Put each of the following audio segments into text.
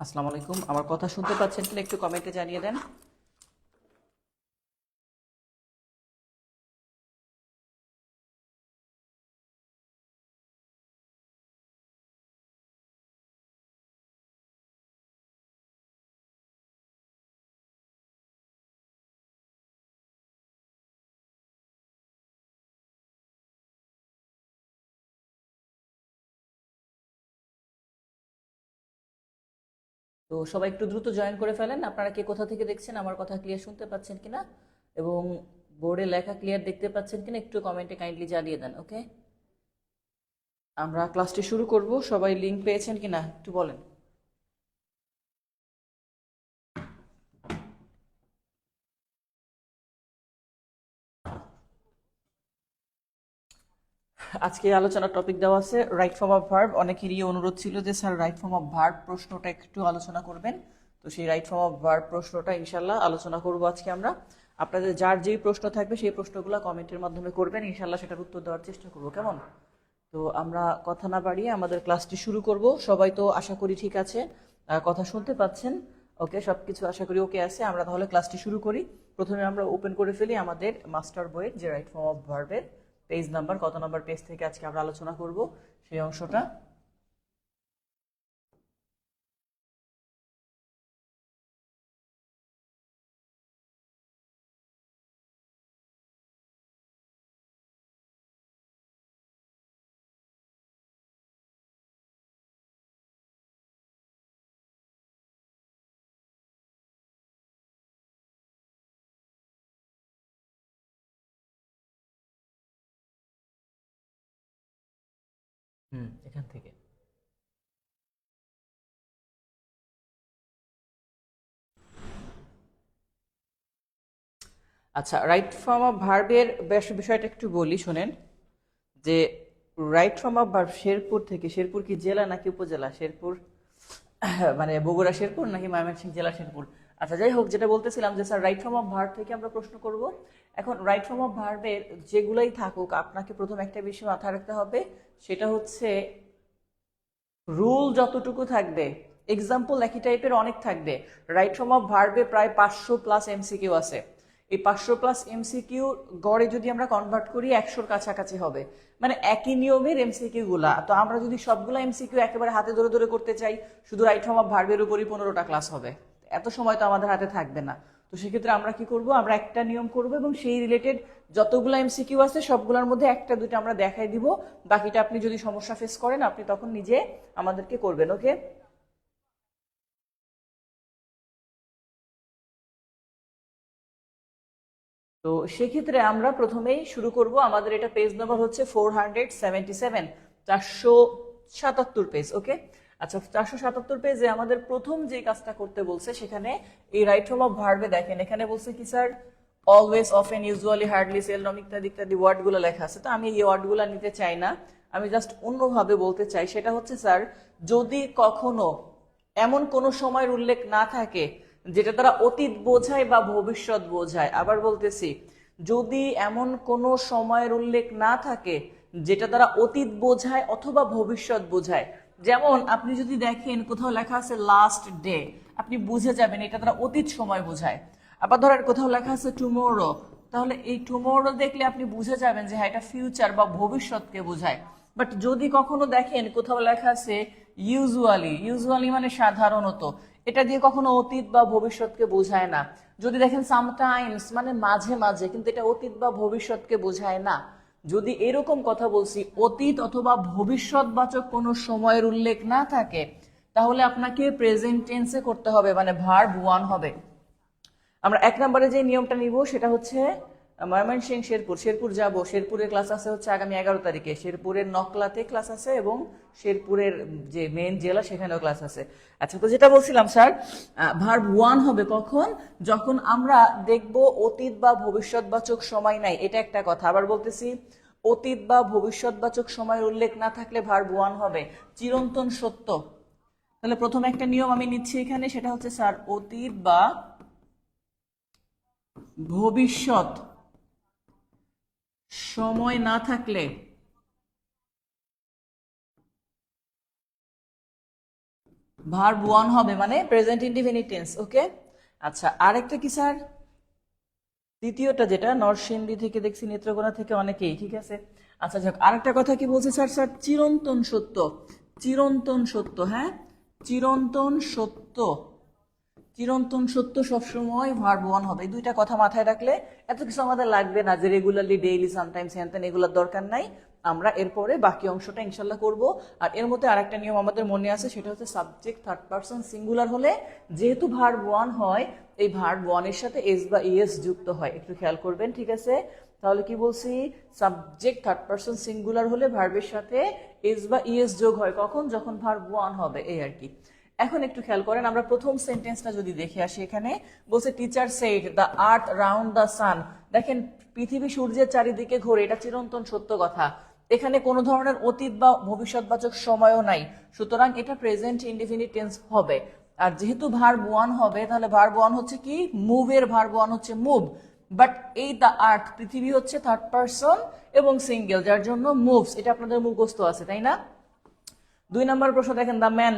আসসালামু আলাইকুম। আমার কথা শুনতে পাচ্ছেন কিনা একটু কমেন্টে জানিয়ে দেন। তো সবাই একটু দ্রুত জয়েন করে ফেলেন। আপনারা কে কোথা থেকে দেখছেন, আমার কথা ক্লিয়ার শুনতে পাচ্ছেন কিনা এবং বোর্ডে লেখা ক্লিয়ার দেখতে পাচ্ছেন কিনা একটু কমেন্টে কাইন্ডলি জানিয়ে দেন। ওকে, আমরা ক্লাসটি শুরু করব। সবাই লিংক পেয়েছেন কিনা একটু বলেন। আজকে আলোচনার টপিক দেওয়া আছে রাইট ফর্ম অফ ভার্ব। অনেকেরই অনুরোধ ছিল যে sir right form of verb প্রশ্নটা একটু আলোচনা করবেন। তো সেই রাইট ফর্ম অফ ভার্ব প্রশ্নটা ইনশাল্লাহ আলোচনা করব আজকে আমরা। আপনাদের যার যেই প্রশ্ন থাকবে সেই প্রশ্নগুলো কমেন্টের মাধ্যমে করবেন, ইনশাল্লাহ সেটার উত্তর দেওয়ার চেষ্টা করবো। কেমন? তো আমরা কথা না বাড়িয়ে আমাদের ক্লাসটি শুরু করব। সবাই তো আশা করি ঠিক আছে, কথা শুনতে পাচ্ছেন। ওকে, সবকিছু আশা করি ওকে আছে। আমরা তাহলে ক্লাসটি শুরু করি। প্রথমে আমরা ওপেন করে ফেলি আমাদের মাস্টার বইয়ের যে রাইট ফর্ম অফ ভার্বের পেজ নাম্বার, কত নাম্বার পেজ থেকে আজকে আমরা আলোচনা করব সেই অংশটা। এখান থেকে আচ্ছা, রাইট ফর্ম অফ ভার্বের বিষয়টা একটু বলি, শোনেন। যে right form of verb Sherpur থেকে, শেরপুর কি জেলা নাকি উপজেলা? শেরপুর মানে বগুড়া শেরপুর নাকি ময়মনসিংহ জেলা শেরপুর? আচ্ছা, যাই হোক, যেটা বলতেছিলাম যে sir right form of verb থেকে আমরা প্রশ্ন করব। এখন রাইট ফর্ম অফ ভার্বের যেগুলাই থাকুক, আপনাকে প্রথম একটা বিষয় মাথায় রাখতে হবে, সেটা হচ্ছে রুল যতটুকু থাকবে, এক্সাম্পল একই টাইপের অনেক থাকবে। রাইট ফর্ম অফ ভার্বে প্রায় 500+ এমসিকিউ আছে। এই 500+ এমসিকিউ গড়ে যদি আমরা কনভার্ট করি 100-র কাছাকাছি হবে। মানে একই নিয়মের এমসিকিউ গুলা। তো আমরা যদি সবগুলো এমসিকিউ একেবারে হাতে ধরে ধরে করতে চাই, শুধু রাইট ফর্ম অফ ভার্বের উপরই 15টা ক্লাস হবে। এত সময় তো আমাদের হাতে থাকবে না। তো সেক্ষেত্রে আমরা কি করব, আমরা একটা নিয়ম করব এবং সেই রিলেটেড যতগুলো এমসিকিউ আছে সবগুলোর মধ্যে একটা দুইটা আমরা দেখাই দিব। বাকিটা আপনি যদি সমস্যা ফেস করেন আপনি তখন নিজে আমাদেরকে করবেন। ওকে, তো সেক্ষেত্রে আমরা প্রথমেই শুরু করব। আমাদের এটা পেজ নাম্বার হচ্ছে 477, 477 পেজ। ওকে, আচ্ছা, 477 পেজে আমাদের প্রথম যে কাজটা করতে বলছে সেখানে এই রাইট ফর্ম অফ ভার্বে দেখেন, এখানে বলছে কি sir, always, often, usually, hardly, seldom ইত্যাদি ইত্যাদি ওয়ার্ডগুলো লেখা আছে। তো আমি এই ওয়ার্ডগুলো নিতে চাই না, আমি জাস্ট অন্যভাবে বলতে চাই। সেটা হচ্ছে স্যার, যদি কখনো এমন কোনো সময়ের উল্লেখ না থাকে যেটা দ্বারা অতীত বোঝায় বা ভবিষ্যৎ বোঝায়, আবার বলতেছি, যদি এমন কোনো সময়ের উল্লেখ না থাকে যেটা দ্বারা অতীত বোঝায় অথবা ভবিষ্যৎ বোঝায়। যেমন আপনি যদি দেখেন কোথাও লেখা আছে লাস্ট ডে, আপনি বুঝে যাবেন এটা দ্বারা অতীত সময় বোঝায়। আবার ধরেন কোথাও লেখা আছে টুমোরো, তাহলে এই টুমোরো দেখলে আপনি বুঝে যাবেন যে হ্যাঁ, এটা ফিউচার বা ভবিষ্যৎকে বোঝায়। বাট যদি কখনো দেখেন কোথাও লেখা আছে ইউজুয়ালি, ইউজুয়ালি মানে সাধারণত, এটা দিয়ে কখনো অতীত বা ভবিষ্যৎকে বোঝায় না। যদি দেখেন সামটাইমস মানে মাঝে মাঝে, কিন্তু এটা অতীত বা ভবিষ্যৎকে বোঝায় না। যদি এরকম কথা বলছি, অতীত অথবা ভবিষ্যৎবাচক কোনো সময়ের উল্লেখ না থাকে, তাহলে আপনাকে প্রেজেন্ট টেন্সে করতে হবে, মানে ভার্ব ওয়ান হবে। আমরা এক নম্বরে যে নিয়মটা নিব সেটা হচ্ছে ময়মনসিংহ শেরপুর, শেরপুর যাব, শেরপুরের ক্লাস আছে হচ্ছে আগামী 11 তারিখে। শেরপুরের নকলাতে ক্লাস আছে এবং শেরপুরের যে মেন জেলা সেখানেও ক্লাস আছে। আচ্ছা, তো যেটা বলছিলাম স্যার, ভার্ব ওয়ান হবে কখন, যখন আমরা দেখব অতীত বা ভবিষ্যৎবাচক সময় নাই, এটা একটা কথা। আবার বলতেছি, অতীত বা ভবিষ্যৎবাচক সময়ের উল্লেখ না থাকলে ভার্ব ওয়ান হবে। চিরন্তন সত্য, তাহলে প্রথম একটা নিয়ম আমি নিচ্ছি এখানে, সেটা হচ্ছে স্যার অতীত বা ভবিষ্যৎ সময় না থাকলে ভার্ব ওয়ান হবে মানে প্রেজেন্ট ইনডিফিনিট টেন্স। ওকে, আচ্ছা আরেকটা কি স্যার, দ্বিতীয়টা যেটা নরসিংদী থেকে দেখছি, নেত্রকোনা থেকে অনেকেই, ঠিক আছে। আচ্ছা যাক, আরেকটা কথা কি বলছে স্যার, স্যার চিরন্তন সত্য, চিরন্তন সত্য, হ্যাঁ চিরন্তন সত্য, চিরন্তন সত্য সবসময় ভার্ব ওয়ান হবে। এই দুইটা কথা মাথায় রাখলে এত কিছু আমাদের লাগবে না, যে রেগুলারলি ডেইলি সামটাইমস হ্যান এগুলোর দরকার নাই। আমরা এরপরে বাকি অংশটা ইনশাল্লাহ করব। আর এর মধ্যে আরেকটা নিয়ম আমাদের মনে আছে, সেটা হচ্ছে সাবজেক্ট থার্ড পারসন সিঙ্গুলার হলে যেহেতু ভার্ব ওয়ান হয়, এই ভার্ব ওয়ানের সাথে এস বা ইএস যুক্ত হয়, একটু খেয়াল করবেন, ঠিক আছে। তাহলে কি বলছি, সাবজেক্ট থার্ড পারসন সিঙ্গুলার হলে ভার্বের সাথে এস বা ইএস যোগ হয়, কখন, যখন ভার্ব ওয়ান হবে, এই আর কি। এখন একটু খেয়াল করেন, আমরা প্রথম সেন্টেন্সটা যদি দেখে আসি, এখানে বলছে teacher said the earth round the sun. দেখেন পৃথিবী সূর্যের চারিদিকে ঘোরে, এটা চিরন্তন সত্য কথা। এখানে কোনো ধরনের অতীত বা ভবিষ্যৎবাচক সময়ও নাই, সুতরাং এটা প্রেজেন্ট ইনডিফিনিট টেন্স হবে। আর যেহেতু ভার্ব ওয়ান হবে, তাহলে ভার্ব ওয়ান হচ্ছে কি, মুভের ভার্ব ওয়ান হচ্ছে মুভ, বাট এই দ্য আর্থ পৃথিবী হচ্ছে থার্ড পারসন এবং সিঙ্গেল, যার জন্য মুভস, এটা আপনাদের মুখস্থ আছে তাই না। 2 নম্বর প্রশ্ন দেখেন, দ্য ম্যান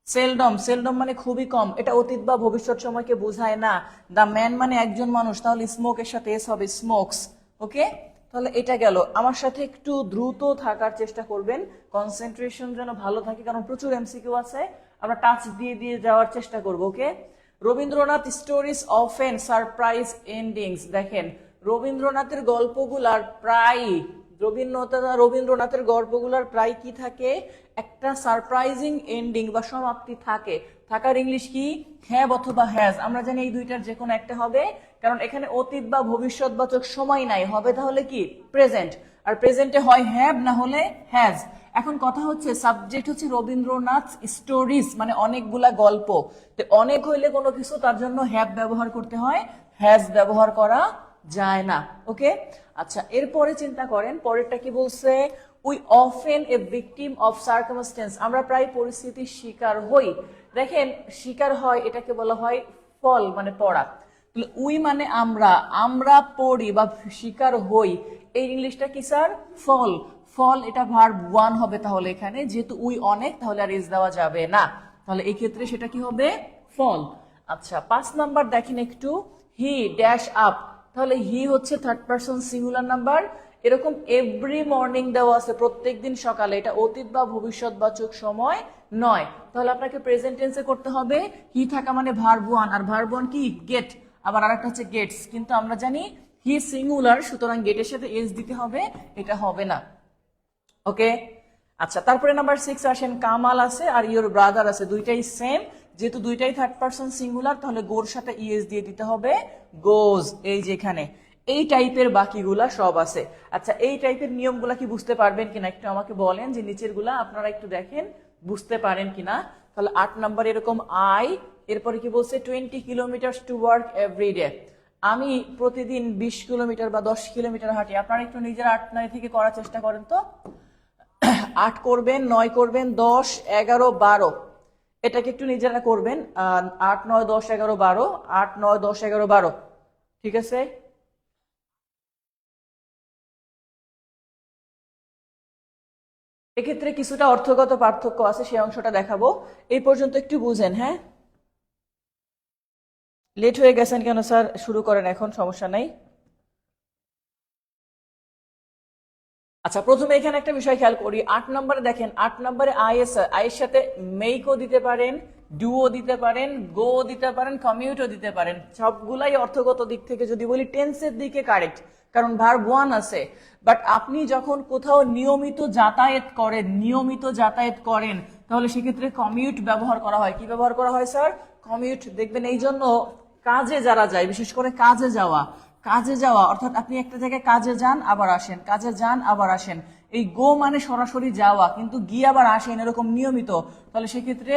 সেলডম, সেলডম মানে খুবই কম, এটা অতীত বা ভবিষ্যৎ সময়কে বোঝায় না। দ্য ম্যান মানে একজন মানুষ, তাহলে স্মোক এর সাথে এস হবে, স্মোকস। ওকে, তাহলে এটা গেল। আমার সাথে একটু দ্রুত থাকার চেষ্টা করবেন, কনসেন্ট্রেশন যেন ভালো থাকে, কারণ প্রচুর এমসিকিউ আছে, আমরা টাচ দিয়ে দিয়ে যাওয়ার চেষ্টা করব। Okay, Rabindranath stories often surprise endings. দেখেন রবীন্দ্রনাথের গল্পগুলার প্রায়, রবীন্দ্রনাথের গল্পগুলোর প্রায় কি থাকে, একটা সারপ্রাইজিং এন্ডিং বা সমাপ্তি থাকে। থাকার ইংলিশ কি, হ্যাভ অথবা হ্যাজ। আমরা জানি এই দুইটার যে কোনো একটা হবে, কারণ এখানে অতীত বা ভবিষ্যৎবাচক সময় নাই, হবে তাহলে কি প্রেজেন্ট, আর প্রেজেন্টে হয় হ্যাভ না হলে হ্যাজ। এখন কথা হচ্ছে সাবজেক্ট হচ্ছে রবীন্দ্রনাথ স্টোরিজ, মানে অনেকগুলা গল্প, তো অনেক হইলে কোনো কিছু তার জন্য হ্যাভ ব্যবহার করতে হয়, হ্যাজ ব্যবহার করা যায় না। ওকে, আচ্ছা এরপরে চিন্তা করেন পরেরটা কি বলছে, we often A victim of circumstance, আমরা প্রায় পরিস্থিতির শিকার হই। দেখেন শিকার হয় এটাকে বলা হয় ফল, মানে পড়া। উই মানে আমরা, আমরা পড়ি বা শিকার হই, এই ইংলিশটা কি স্যার, ফল। ফল এটা ভার্ব ওয়ান হবে, তাহলে এখানে যেহেতু উই অনেক, তাহলে আর ইজ দেওয়া যাবে না, তাহলে এই ক্ষেত্রে সেটা কি হবে, ফল। আচ্ছা 5 নাম্বার দেখেন একটু, হি ড্যাশ আপ, তাহলে হি হচ্ছে থার্ড পারসন সিঙ্গুলার নাম্বার, এরকম এভরি মর্নিং দেওয়া আছে, প্রত্যেক দিন সকালে, এটা অতীত বা ভবিষ্যৎবাচক সময় নয়, তাহলে আপনাকে প্রেজেন্ট টেন্সে করতে হবে। হি থাকা মানে ভার্ব ওয়ান, আর ভার্ব ওয়ান কি গেট, আবার আরেকটা হচ্ছে গেটস, কিন্তু আমরা জানি হি সিঙ্গুলার, সুতরাং গেটের সাথে এস দিতে হবে, এটা হবে না। ওকে, আচ্ছা তারপরে নাম্বার 6 আসেন, কামাল আছে আর ইওর ব্রাদার আছে, দুইটাই সেম, যেহেতু দুইটাই থার্ড পারসন সিঙ্গুলার, তাহলে গোর সাথে ইএস দিয়ে দিতে হবে, গোজ। এই যে এখানে এই টাইপের বাকিগুলা সব আছে। আচ্ছা এই টাইপের নিয়মগুলা কি বুঝতে পারবেন কিনা একটু আমাকে বলেন, যে নিচের গুলা আপনারা একটু দেখেন বুঝতে পারেন কিনা। তাহলে 8 নাম্বার এরকম আই, এরপরে কি বলছে 20 kilometre to work every day, আমি প্রতিদিন 20 কিলোমিটার বা 10 কিলোমিটার হাঁটি। আপনারা একটু নিজের 8-9 থেকে করার চেষ্টা করেন তো, 8 করবেন, 9 করবেন, 10, 11, 12, এটাকে একটু নিজেরা করবেন। 8, 9, 10, 11, 12, 8, 9, 10, 11, 12, ঠিক আছে। এক্ষেত্রে কিছুটা অর্থগত পার্থক্য আছে, সেই অংশটা দেখাবো, এই পর্যন্ত একটু বুঝেন। হ্যাঁ, লেট হয়ে গেছেন কেন স্যার, শুরু করেন এখন, সমস্যা নাই। আচ্ছা প্রথমে এখানে একটা বিষয় খেয়াল করি, 8 নম্বরে দেখেন, 8 নম্বরে আইএস, আইয়ের সাথে মেইকও দিতে পারেন, ডুও দিতে পারেন, গো দিতে পারেন, কমিউটও দিতে পারেন, সবগুলাই অর্থগত দিক থেকে যদি বলি টেন্সের দিকে কারেক্ট, কারণ ভার্ব ওয়ান আছে। বাট আপনি যখন কোথাও নিয়মিত যাতায়াত করেন, নিয়মিত যাতায়াত করেন, তাহলে সেক্ষেত্রে কমিউট ব্যবহার করা হয়। কি ব্যবহার করা হয় স্যার, কমিউট। দেখবেন এই জন্য কাজে যারা যায়, বিশেষ করে কাজে যাওয়া, কাজে যাওয়া অর্থাৎ আপনি একটা জায়গায় কাজে যান আবার আসেন, কাজে যান আবার আসেন, এই গো মানে সরাসরি যাওয়া, কিন্তু গিয়ে আবার আসেন এরকম নিয়মিত, তাহলে সেক্ষেত্রে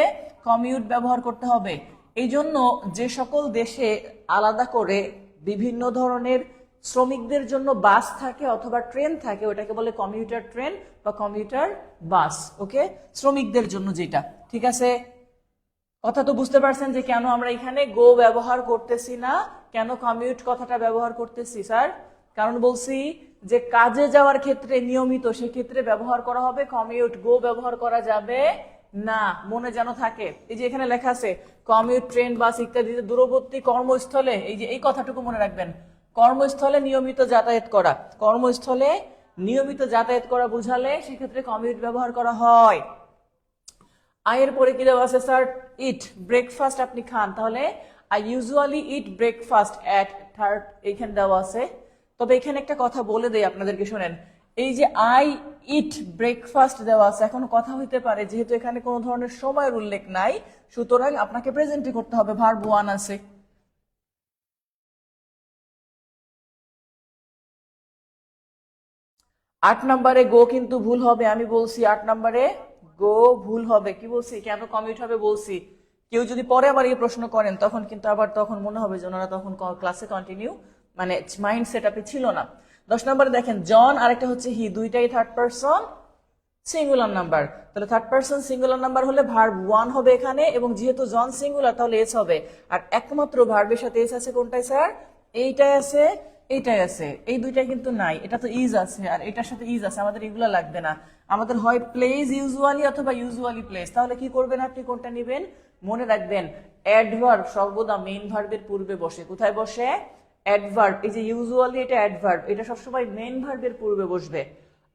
কমিউট ব্যবহার করতে হবে। এই জন্য যে সকল দেশে আলাদা করে বিভিন্ন ধরনের শ্রমিকদের জন্য বাস থাকে অথবা ট্রেন থাকে, ওটাকে বলে কমিউটার ট্রেন বা কমিউটার বাস। ওকে, শ্রমিকদের জন্য যেটা, ঠিক আছে। কথা তো বুঝতে পারছেন যে কেন আমরা এখানে গো ব্যবহার করতেছি না, কেন কমিউট কথাটা ব্যবহার করতেছি স্যার, কারণ বলছি যে কাজে যাওয়ার ক্ষেত্রে নিয়মিত, সেক্ষেত্রে ব্যবহার করা হবে কমিউট, গো ব্যবহার করা যাবে না, মনে যেন থাকে। এই যে এখানে লেখা আছে কমিউট, ট্রেন, বাস ইত্যাদিতে দূরবর্তী কর্মস্থলে, এই যে এই কথাটুকু মনে রাখবেন, কর্মস্থলে নিয়মিত যাতায়াত করা, কর্মস্থলে নিয়মিত যাতায়াত করা বুঝালে সেক্ষেত্রে কমিউট ব্যবহার করা হয়। আয়ের পরে কি দেওয়া আছে স্যার? ইট, ব্রেকফাস্ট আপনি খান, তাহলে I usually eat breakfast at third, এইখানে দেওয়া আছে। তবে এখানে একটা কথা বলে দেই আপনাদেরকে, শোনেন। এই যে আই ইট ব্রেকফাস্ট দেওয়া আছে, এখন কথা হইতে পারে যেহেতু এখানে কোনো ধরনের সময়ের উল্লেখ নাই, সুতরাং আপনাকে প্রেজেন্টে করতে হবে, ভার্ব ওয়ান আছে। 8 নম্বরে গো কিন্তু ভুল হবে, আমি বলছি 8 নম্বরে গো ভুল হবে। কি বলছি? কেন কমিউট হবে বলছি। কেউ যদি পরে আবার এই প্রশ্ন করেন তখন কিন্তু আবার তখন মনে হবে যে ওনারা তখন ক্লাসে কন্টিনিউ, মানে মাইন্ড সেট আপে ছিল না। 10 নম্বরে দেখেন জন আর একটা হচ্ছে হি, দুইটাই থার্ড পারসন সিঙ্গুলার নাম্বার। তাহলে থার্ড পারসন সিঙ্গুলার নাম্বার হলে ভার্ব ওয়ান হবে এখানে, এবং যেহেতু জন সিঙ্গুলার তাহলে এস হবে। আর একমাত্র ভার্বের সাথে এস আছে কোনটাই স্যার? এইটাই আছে, এইটাই আছে, এই দুইটা কিন্তু নাই। এটা তো ইজ আছে আর এটার সাথে ইজ আছে, আমাদের এগুলো লাগবে না। আমাদের হয় প্লেজ ইউজুয়ালি অথবা ইউজুয়ালি প্লেস। তাহলে কি করবেন আপনি? কোনটা নেবেন? মনে রাখবেন অ্যাডভার্ব সর্বদা মেইন ভার্বের পূর্বে বসে। কোথায় বসে? অ্যাডভার্ব। এই যে ইউজুয়ালি, এটা অ্যাডভার্ব, এটা সবসময় মেইন ভার্বের পূর্বে বসবে।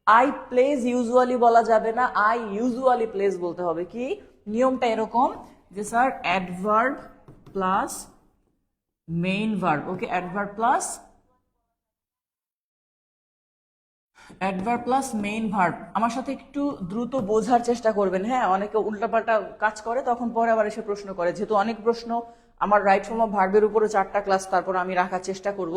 আই প্লেজ ইউজুয়ালি বলা যাবে না, আই ইউজুয়ালি প্লেস বলতে হবে। কি নিয়মটা এরকম যে sir adverb plus main verb, okay, adverb plus main verb. আমার সাথে একটু দ্রুত বোঝার চেষ্টা করবেন, হ্যাঁ? অনেকে উল্টাপাল্টা কাজ করে তখন পরে আবার এসে প্রশ্ন করে, যেহেতু অনেক প্রশ্ন আমার রাইট ফর্ম অফ ভার্বের উপরে 4টা ক্লাস তারপর আমি রাখার চেষ্টা করব,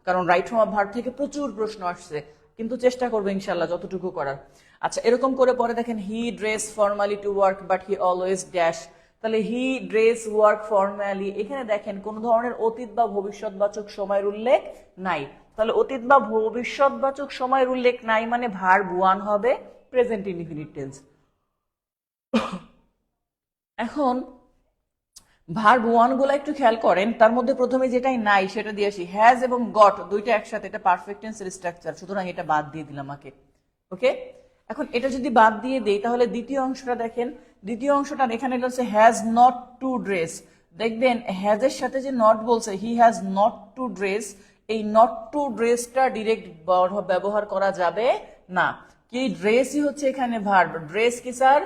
কারণ রাইট ফর্ম অফ ভার্ব থেকে প্রচুর প্রশ্ন আসছে, কিন্তু চেষ্টা করবো ইনশাল্লাহ যতটুকু করার। আচ্ছা, এরকম করে পরে দেখেন he dress formally to work but he always dash. তাহলে হি ড্রেস ওয়ার্ক ফর্মালি, এখানে দেখেন কোন ধরনের অতীত বা ভবিষ্যৎবাচক সময়ের উল্লেখ নাই। তাহলে অতীত বা ভবিষ্যৎবাচক সময়ের উল্লেখ নাই মানে ভার্ব ওয়ান হবে, প্রেজেন্ট ইনডিফিনিট টেন্স। এখন ভার্ব ওয়ান গুলো একটু খেয়াল করেন, তার মধ্যে প্রথমে যেটাই নাই সেটা দিয়ে আসি। হ্যাজ এবং গট দুইটা একসাথে, এটা পারফেক্ট টেন্সের স্ট্রাকচার, সুতরাং এটা বাদ দিয়ে দিলাম আগে। ওকে, এখন এটা যদি বাদ দিয়ে দেই তাহলে দ্বিতীয় অংশটা দেখেন। দ্বিতীয় অংশটা এখানে হচ্ছে হ্যাজ নট টু ড্রেস। দেখবেন হ্যাজ এর সাথে যে নট বলছে, he has not two dress, এই নট টু ড্রেসটা ডিরেক্ট ব্যবহার করা যাবে না। কি ড্রেসই হচ্ছে এখানে ভার্ব, ড্রেস কি স্যার?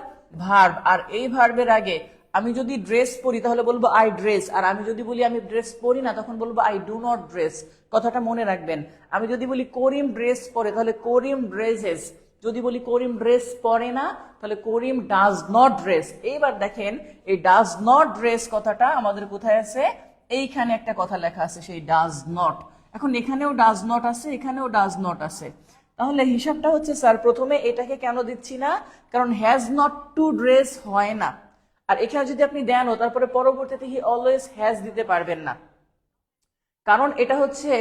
ভার্ব। আর এই ভার্বের আগে আমি যদি ড্রেস পরি তাহলে বলবো আই ড্রেস, আর আমি যদি বলি আমি ড্রেস পরি না তখন বলবো আই ডু নট ড্রেস। কথাটা মনে রাখবেন। আমি যদি বলি করিম ড্রেস পরে তাহলে করিম ড্রেসেস, যদি বলি করিম ড্রেস পরে না তাহলে করিম ডাজ নট ড্রেস। এইবার দেখেন এই ডাজ নট ড্রেস কথাটা আমাদের কোথায় আছে? এইখানে একটা কথা লেখা আছে, সেই ডাজ নট। এখন এখানেও ডাজ নট আছে, এখানেও ডাজ নট আছে। তাহলে হিসাবটা হচ্ছে স্যার প্রথমে এটাকে কেন দিচ্ছি না? কারণ হ্যাজ নট টু ড্রেস হয় না। আর এখানে যদি আপনি দেনও তারপরে পরবর্তীতে হি অলওয়েজ হ্যাজ দিতে পারবেন না, কারণ এটা হচ্ছে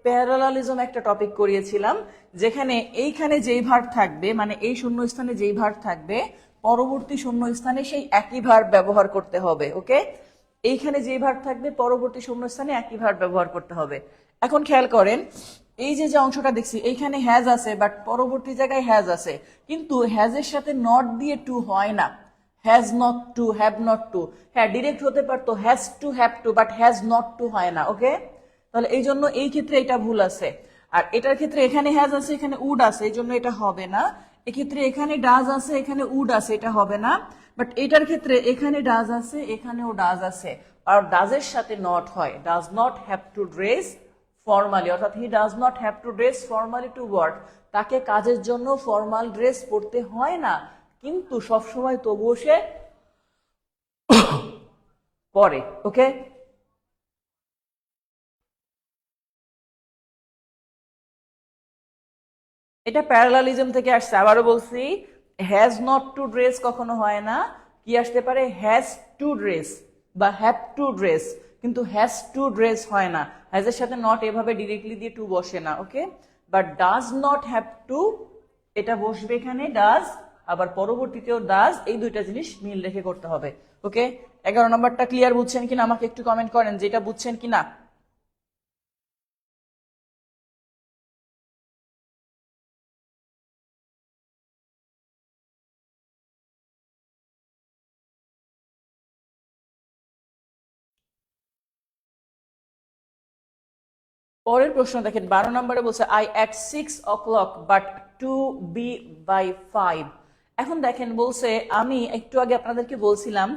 প্যারালালিজম একটা টপিক করিয়েছিলাম, যেখানে এইখানে যেই ভার্ব থাকবে, মানে এই শূন্যস্থানে যেই ভার্ব থাকবে পরবর্তী শূন্যস্থানে সেই একই ভার্ব ব্যবহার করতে হবে। ওকে, এইখানে যেই ভার্ব থাকবে পরবর্তী শূন্যস্থানে একই ভার্ব ব্যবহার করতে হবে। এখন খেয়াল করেন এই যে যে অংশটা দেখছি এইখানে হ্যাজ আছে বাট পরবর্তী জায়গায় হ্যাজ আছে, কিন্তু হ্যাজের সাথে নট দিয়ে টু হয় না। Has not to, have not to, হ্যাঁ ডিরেক্ট হতে পারতো has to have to, but has not to হয় না। ওকে, তাহলে এই জন্য এই ক্ষেত্রে এটা ভুল আছে। আর এটার ক্ষেত্রে এখানে হ্যাজ আছে এখানে উড আছে, এই জন্য এটা হবে না। এক্ষেত্রে এখানে ডাজ আছে এখানে উড আছে, এটা হবে না। বাট এটার ক্ষেত্রে এখানে ডাজ আছে এখানেও ডাজ আছে, আর ডাজের সাথে নট হয়। Does not have to dress formally, অর্থাৎ he does not have to dress formally to work, তাকে কাজের জন্য ফর্মাল ড্রেস পরতে হয় না, কিন্তু সবসময় তবুও সে পরে। ওকে, এটা প্যারালালিজম থেকে আসছে। আবারও বলছি, হ্যাজ নট টু ড্রেস কখনো হয় না। কি আসতে পারে? হ্যাজ টু ড্রেস বা হ্যাভ টু ড্রেস, কিন্তু হ্যাজ টু ড্রেস হয় না। হ্যাজ এর সাথে নট এভাবে ডিরেক্টলি দিয়ে টু বসে না। Okay, but does not have to, এটা বসবে এখানে ডাজ, আবার পরবর্তীতেও ডাজ, এই দুইটা জিনিস মিল রেখে করতে হবে। ওকে, 11 নম্বরটা ক্লিয়ার বুঝছেন কিনা আমাকে একটু কমেন্ট করেন যে এটা বুঝছেন কিনা। পরের প্রশ্ন দেখেন 12 নম্বরে বলছে I at 6 o'clock but to be by 5। এখন দেখেন বলছে, আমি একটু আগে আপনাদেরকে বলছিলাম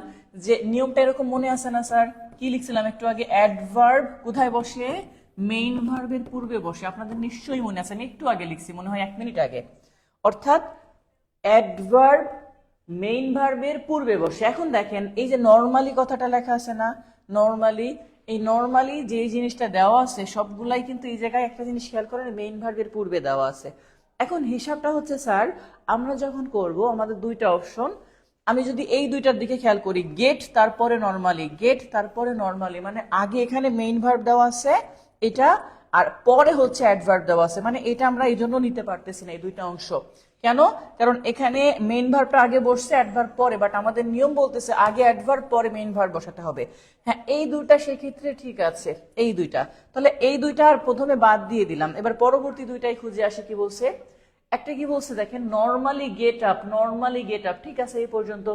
যে নিয়মটা এরকম মনে আছে না স্যার? কি লিখছিলাম একটু আগে? অ্যাডভার্ব কোথায় বসে? মেইন ভার্বের পূর্বে বসে। আপনাদের নিশ্চয়ই মনে আছে, আমি একটু আগে লিখছি, মনে হয় 1 মিনিট আগে। অর্থাৎ অ্যাডভার্ব মেইন ভার্বের পূর্বে বসে। এখন দেখেন এই যে নরমালি কথাটা লেখা আছে না, নরমালি, এই নরমালি যে জিনিসটা দেওয়া আছে সবগুলাই কিন্তু এই জায়গায় একটা জিনিস খেয়াল করেন, মেইন ভার্বের পূর্বে দেওয়া আছে। এখন হিসাবটা হচ্ছে স্যার, আমরা যখন করব আমাদের দুইটা অপশন, আমি যদি এই দুইটার দিকে খেয়াল করি, গেট তারপরে নরমালি, গেট তারপরে নরমালি, মানে আগে এখানে মেইন ভার্ব দেওয়া আছে এটা, আর পরে হচ্ছে অ্যাডভার্ব দেওয়া আছে, মানে এটা আমরা এই জন্য নিতে পারতেছি না এই দুইটা অংশ। কেন? কারণ এখানে মেইন ভার্বটা আগে বসছে, অ্যাডভার্ব পরে, বাট আমাদের নিয়ম বলতেছে আগে অ্যাডভার্ব পরে মেইন ভার্ব বসাতে হবে। হ্যাঁ, এই দুইটা সেক্ষেত্রে ঠিক আছে, এই দুইটা। তাহলে এই দুইটা আর প্রথমে বাদ দিয়ে দিলাম, এবার পরবর্তী দুইটাই খুঁজে আসি। কি বলছে? একটা কি বলছে দেখেন, normally get up, normally get up, ঠিক আছে এই পর্যন্ত।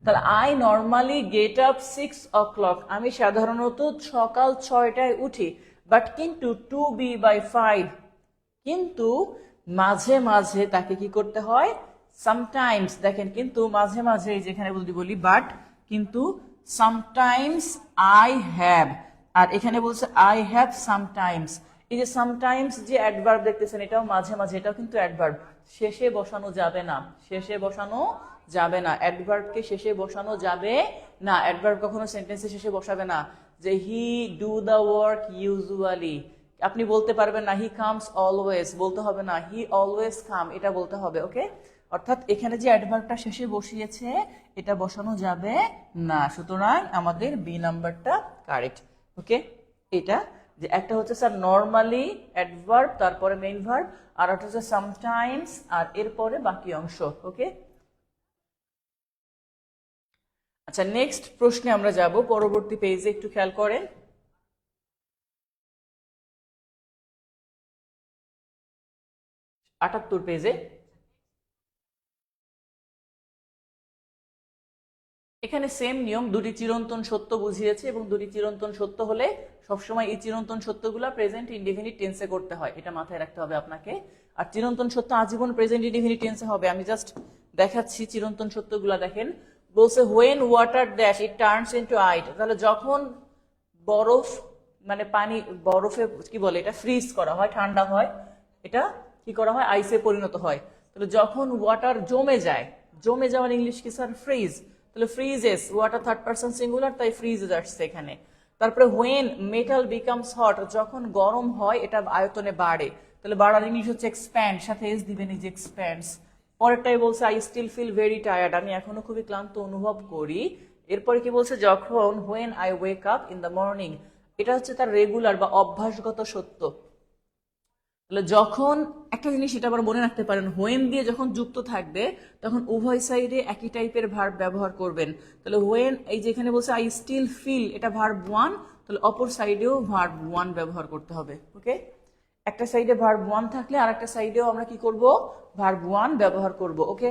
তাহলে I normally get up 6 o'clock, আমি সাধারণত সকাল 6টায় উঠি, বাট কিন্তু টু বি বাই 5, কিন্তু মাঝে মাঝে তাকে কি করতে হয়? সামটাইমস, দেখেন কিন্তু মাঝে মাঝে, যেখানে যদি বলি বাট, কিন্তু সামটাইমস আই হ্যাভ, আর এখানে বলছে আই হ্যাভ সামটাইমস। এই যে সামটাইমস যে অ্যাডভার্ব দেখতেছেন, এটাও মাঝে মাঝে, এটাও কিন্তু অ্যাডভার্ব। শেষে বসানো যাবে না, শেষে বসানো যাবে না, অ্যাডভার্বকে শেষে বসানো যাবে না। অ্যাডভার্ব কখনো সেন্টেন্সের শেষে বসাবে না। যে he do the work usually, আপনি বলতে পারবেন না হি কামস অলওয়েজ, বলতে হবে না হি অলওয়েজ কাম, এটা বলতে হবে। ওকে, অর্থাৎ এখানে যে অ্যাডভার্বটা শেষে বসিয়েছে এটা বসানো যাবে না, সুতরাং আমাদের বি নাম্বারটা কারেক্ট। ওকে, এটা যে একটা হচ্ছে স্যার নরমালি অ্যাডভার্ব তারপরে মেইন ভার্ব, আর একটা হচ্ছে সামটাইমস আর এরপরে বাকি অংশ। ওকে, আচ্ছা নেক্সট প্রশ্নে আমরা যাব, পরবর্তী পেজে একটু খেয়াল করেন। 78 পেজে। এখানে সেম নিয়ম, দুটি চিরন্তন সত্য বুঝিয়েছে, এবং দুটি চিরন্তন সত্য হলে সবসময় এই চিরন্তন সত্যগুলা প্রেজেন্ট ইনডেফিনিট টেন্সে করতে হয়, এটা মাথায় রাখতে হবে আপনাকে। আর চিরন্তন সত্য আজীবন প্রেজেন্ট ইনডেফিনিট টেন্সে হবে। আমি জাস্ট দেখাচ্ছি চিরন্তন সত্যগুলা। দেখেন বলছে when water dash it turns into ice, তাহলে যখন বরফ, মানে পানি, বরফে কি বলে এটা, ফ্রিজ করা হয়, ঠান্ডা হয়, এটা কি করা হয়? আইসে পরিণত হয়। তাহলে যখন ওয়াটার জমে যায়, জমে যাওয়ার ইংলিশ কি স্যার? ফ্রিজ। তাহলে freezes, water third person singular, তাই ফ্রিজেস আসছে এখানে। তারপরে হোয়েন মেটাল বিকামস হট, যখন গরম হয় এটা আয়তনে বাড়ে, তাহলে বাড়ার ইংলিশ হচ্ছে এক্সপ্যান্ড, সাথে এস দিবেন, এই যে এক্সপ্যান্ডস। পরেরটাই বলছে I still feel very tired, আমি এখনো খুবই ক্লান্ত অনুভব করি। এরপরে কি বলছে? যখন when I wake up in the morning, এটা হচ্ছে তার রেগুলার বা অভ্যাসগত সত্য। তাহলে যখন একটা জিনিস এটা আবার মনে রাখতে পারেন, হোয়েন দিয়ে যখন যুক্ত থাকবে তখন উভয় সাইডে একই টাইপের ভার্ব ব্যবহার করবেন। তাহলে হোয়েন, এই যে এখানে বলছে আই স্টিল ফিল, এটা ভার্ব 1, তাহলে অপর সাইডেও ভার্ব 1 ব্যবহার করতে হবে। ওকে, একটা সাইডে ভার্ব 1 থাকলে আর একটা সাইডেও আমরা কি করব? ভার্ব 1 ব্যবহার করব। ওকে,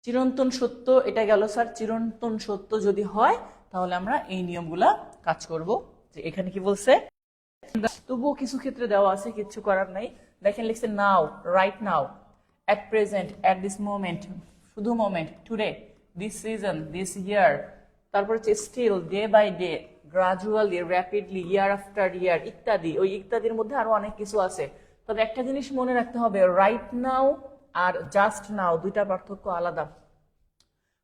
চিরন্তন সত্য এটা গেল স্যার। চিরন্তন সত্য যদি হয় তাহলে আমরা এই নিয়মগুলা কাজ করব। যে এখানে কি বলছে, তবুও কিছু ক্ষেত্রে দেওয়া আছে, কিছু করার নাই। দেখেন লিখছে now, right now, at present, at this moment, শুধু moment, today, this season, this year, তারপর হচ্ছে still, day by day, gradually, rapidly, year after year, ইত্যাদি। ওই ইত্যাদির মধ্যে আরো অনেক কিছু আছে। তবে একটা জিনিস মনে রাখতে হবে, রাইট নাও আর জাস্ট নাও দুইটা পার্থক্য আলাদা।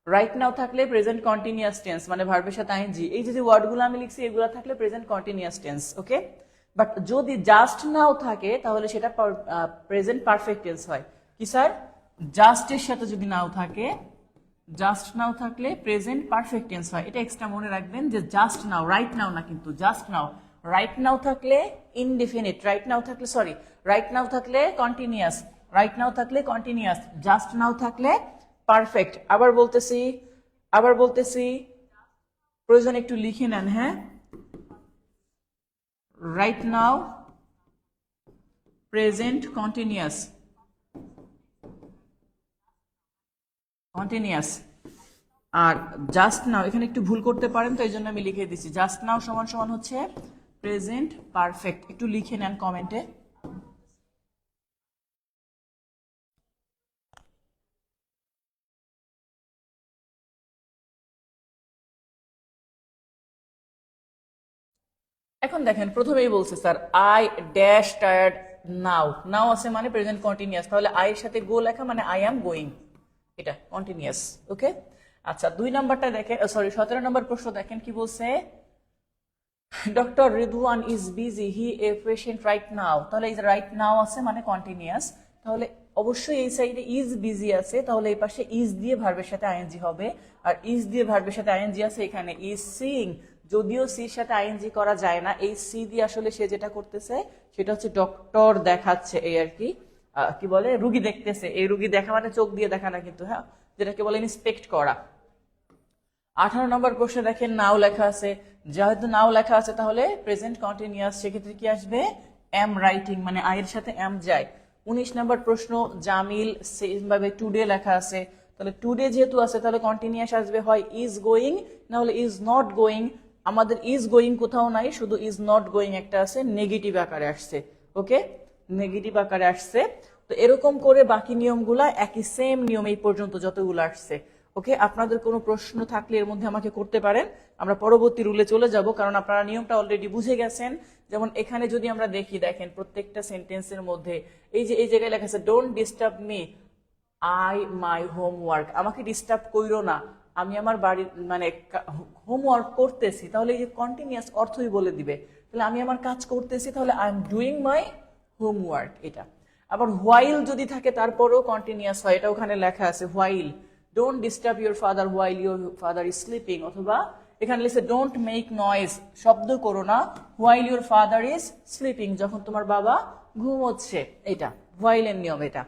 রাইট নাও থাকলে প্রেজেন্ট কন্টিনিউয়াস টেন্স, মানে ভার্বের সাথে আইএনজি, এই যে ওয়ার্ডগুলো আমি লিখছি এগুলো থাকলে present continuous tense. Okay, but যদি জাস্ট নাও থাকে তাহলে সেটা প্রেজেন্ট পারফেক্ট টেন্স হয়। কি স্যার? জাস্টের সাথে যদি নাও থাকে, জাস্ট নাও থাকলে প্রেজেন্ট পারফেক্ট টেন্স হয়। এটা এক্সট্রা মনে রাখবেন যে জাস্ট নাও, রাইট নাও না কিন্তু, জাস্ট নাও। রাইট নাও থাকলে ইনডিফিনিট, রাইট নাও থাকলে সরি, রাইট নাও থাকলে কন্টিনিউয়াস, রাইট নাও থাকলে কন্টিনিউয়াস, জাস্ট নাও থাকলে পারফেক্ট। আবার বলতেছি, প্রয়োজন একটু লিখে নেন। হ্যাঁ, right now present continuous, continuous, আর জাস্ট নাও এখানে একটু ভুল করতে পারেন, তো এই জন্য আমি লিখে দিচ্ছি জাস্ট নাও সমান সমান হচ্ছে প্রেজেন্ট পারফেক্ট। একটু লিখে নেন কমেন্টে। এখন দেখেন প্রথমেই বলছে sir I dash tired now, now আছে মানে প্রেজেন্ট কন্টিনিউয়াস, তাহলে আই এর সাথে গো লেখা মানে আই অ্যাম গোয়িং, এটা কন্টিনিউয়াস। ওকে, আচ্ছা 2 নাম্বারটা দেখেন, সরি 17 নম্বর প্রশ্ন দেখেন কি বলছে, doctor Ridwan is busy he a patient right now, তাহলে এই যে রাইট নাও আছে মানে কন্টিনিউয়াস, তাহলে অবশ্যই এই সাইডে ইজ বিজি আছে, তাহলে এই পাশে ইজ দিয়ে ভার্বের সাথে আইএনজি হবে, আর ইজ দিয়ে ভার্বের সাথে আইএনজি আছে এখানে ইজ সিইং, যদিও সির সাথে আইএনজি করা যায় না, এই সি দিয়ে আসলে সে যেটা করতেছে সেটা হচ্ছে ডক্টর দেখাচ্ছে, এই আর কি কি বলে রুগী দেখতেছে, এই রুগী দেখা মানে চোখ দিয়ে দেখা না কিন্তু, হ্যাঁ, যেটাকে বলে ইন্সপেক্ট করা। 18 নম্বর প্রশ্নে দেখেন নাও লেখা আছে, যেহেতু নাও লেখা আছে তাহলে প্রেজেন্ট কন্টিনিউয়াস, সেক্ষেত্রে কি আসবে এম রাইটিং, মানে আয়ের সাথে এম যায়। 19 নম্বর প্রশ্ন জামিল সেম ভাবে টুডে লেখা আছে, তাহলে টুডে যেহেতু আছে তাহলে কন্টিনিউয়াস আসবে হয় ইজ গোয়িং না হলে ইজ নট গোয়িং। আমাদের ইজ গোয়িং কোথাও নাই, শুধু ইজ নট গোয়িং একটা আছে, নেগেটিভ আকারে আসছে। ওকে, নেগেটিভ আকারে আসছে। তো এরকম করে বাকি নিয়মগুলা একই সেম নিয়ম এই পর্যন্ত যতগুলো আসছে। ওকে, আপনাদের কোনো প্রশ্ন থাকলে এর মধ্যে আমাকে করতে পারেন, আমরা পরবর্তী রুলে চলে যাব, কারণ আপনারা নিয়মটা অলরেডি বুঝে গেছেন। যেমন এখানে যদি আমরা দেখি, দেখেন প্রত্যেকটা সেন্টেন্সের মধ্যে এই যে এই জায়গায় লেখা আছে don't disturb me I my homework, আমাকে ডিস্টার্ব কইরো না, আমি আমার বাড়ির মানে হোমওয়ার্ক করতেছি, তাহলে এই যে কন্টিনিউয়াস অর্থই বলে দিবে, তাহলে আমি আমার কাজ করতেছি, তাহলে I am doing my homework এটা। আবার হোয়াইল যদি থাকে তারপরেও কন্টিনিউয়াস হয়, এটা ওখানে লেখা আছে while, don't disturb your father while your father is sleeping, অথবা এখানে লিখছে ডোন্ট মেক নয়েজ, শব্দ করো না, while your father is sleeping, যখন তোমার বাবা ঘুমোচ্ছে, এটা হোয়াইলের নিয়ম এটা।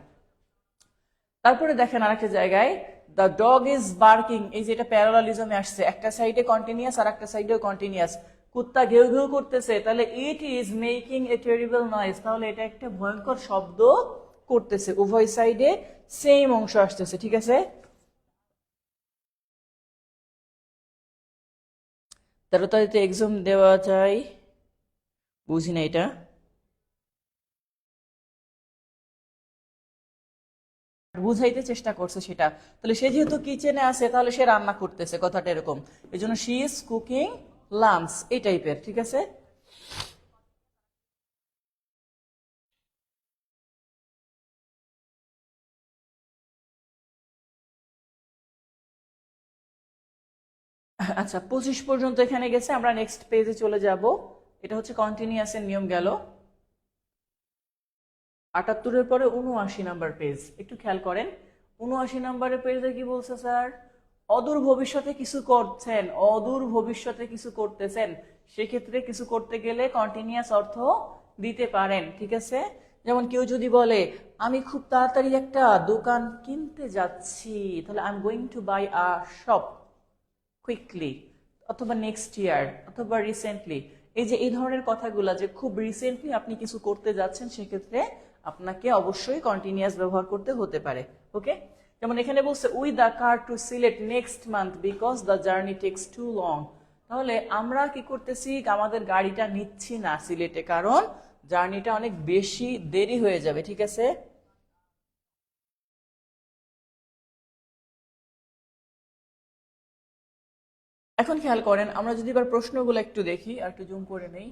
তারপরে দেখেন আরেকটা জায়গায় দ্য ডগ ইজ বার্কিং, এই যে এটা প্যারালালিজমে আসছে, একটা সাইডে কন্টিনিউয়াস আর একটা সাইডেও কন্টিনিউয়াস, কুত্তা ঘেউ ঘেউ করতেছে, তাহলে it is making a terrible noise, তাহলে এটা একটা ভয়ঙ্কর শব্দ করতেছে, উভয় সাইডে সেম অংশ আসতেছে, ঠিক আছে। তাড়াতাড়িতে এক্সাম দেওয়া যায়, বুঝি না এটা, বুঝাইতে চেষ্টা করছে সেটা, তাহলে সে যেহেতু কিচেনে আছে তাহলে সে রান্না করতেছে, কথাটা এরকম, এই জন্য শি ইজ কুকিং লাঞ্চ, এই টাইপের, ঠিক আছে। আচ্ছা 25 পর্যন্ত এখানে গেছে, আমরা নেক্সট পেজে চলে যাব, এটা হচ্ছে কন্টিনিউয়াসের নিয়ম গেল। 78-এর পরে 79 নাম্বার পেজ, একটু খেয়াল করেন 79 নাম্বারের পেজে কি বলছে স্যার, অদূর ভবিষ্যতে কিছু করছেন, অদূর ভবিষ্যতে কিছু করতেছেন, সেক্ষেত্রে কিছু করতে গেলে কন্টিনিউয়াস অর্থ দিতে পারেন, ঠিক আছে। যেমন কেউ যদি বলে আমি খুব তাড়াতাড়ি একটা দোকান কিনতে যাচ্ছি, তাহলে I am going to buy a shop quickly, অথবা নেক্সট ইয়ার, অথবা রিসেন্টলি, এই যে এই ধরনের কথাগুলো যে খুব রিসেন্টলি আপনি কিছু করতে যাচ্ছেন, সেক্ষেত্রে আপনাকে অবশ্যই কন্টিনিউয়াস ব্যবহার করতে হতে পারে। ওকে, যেমন এখানে বলছে we the car to Sylhet next month because the journey takes too long, তাহলে আমরা কি করতেছি, আমাদের গাড়িটা নিচ্ছি না সিলেটে, কারণ জার্নিটা অনেক বেশি দেরি হয়ে যাবে, ঠিক আছে। এখন খেয়াল করেন, আমরা যদি এবার প্রশ্নগুলো একটু দেখি, আর একটু জুম করে নেই,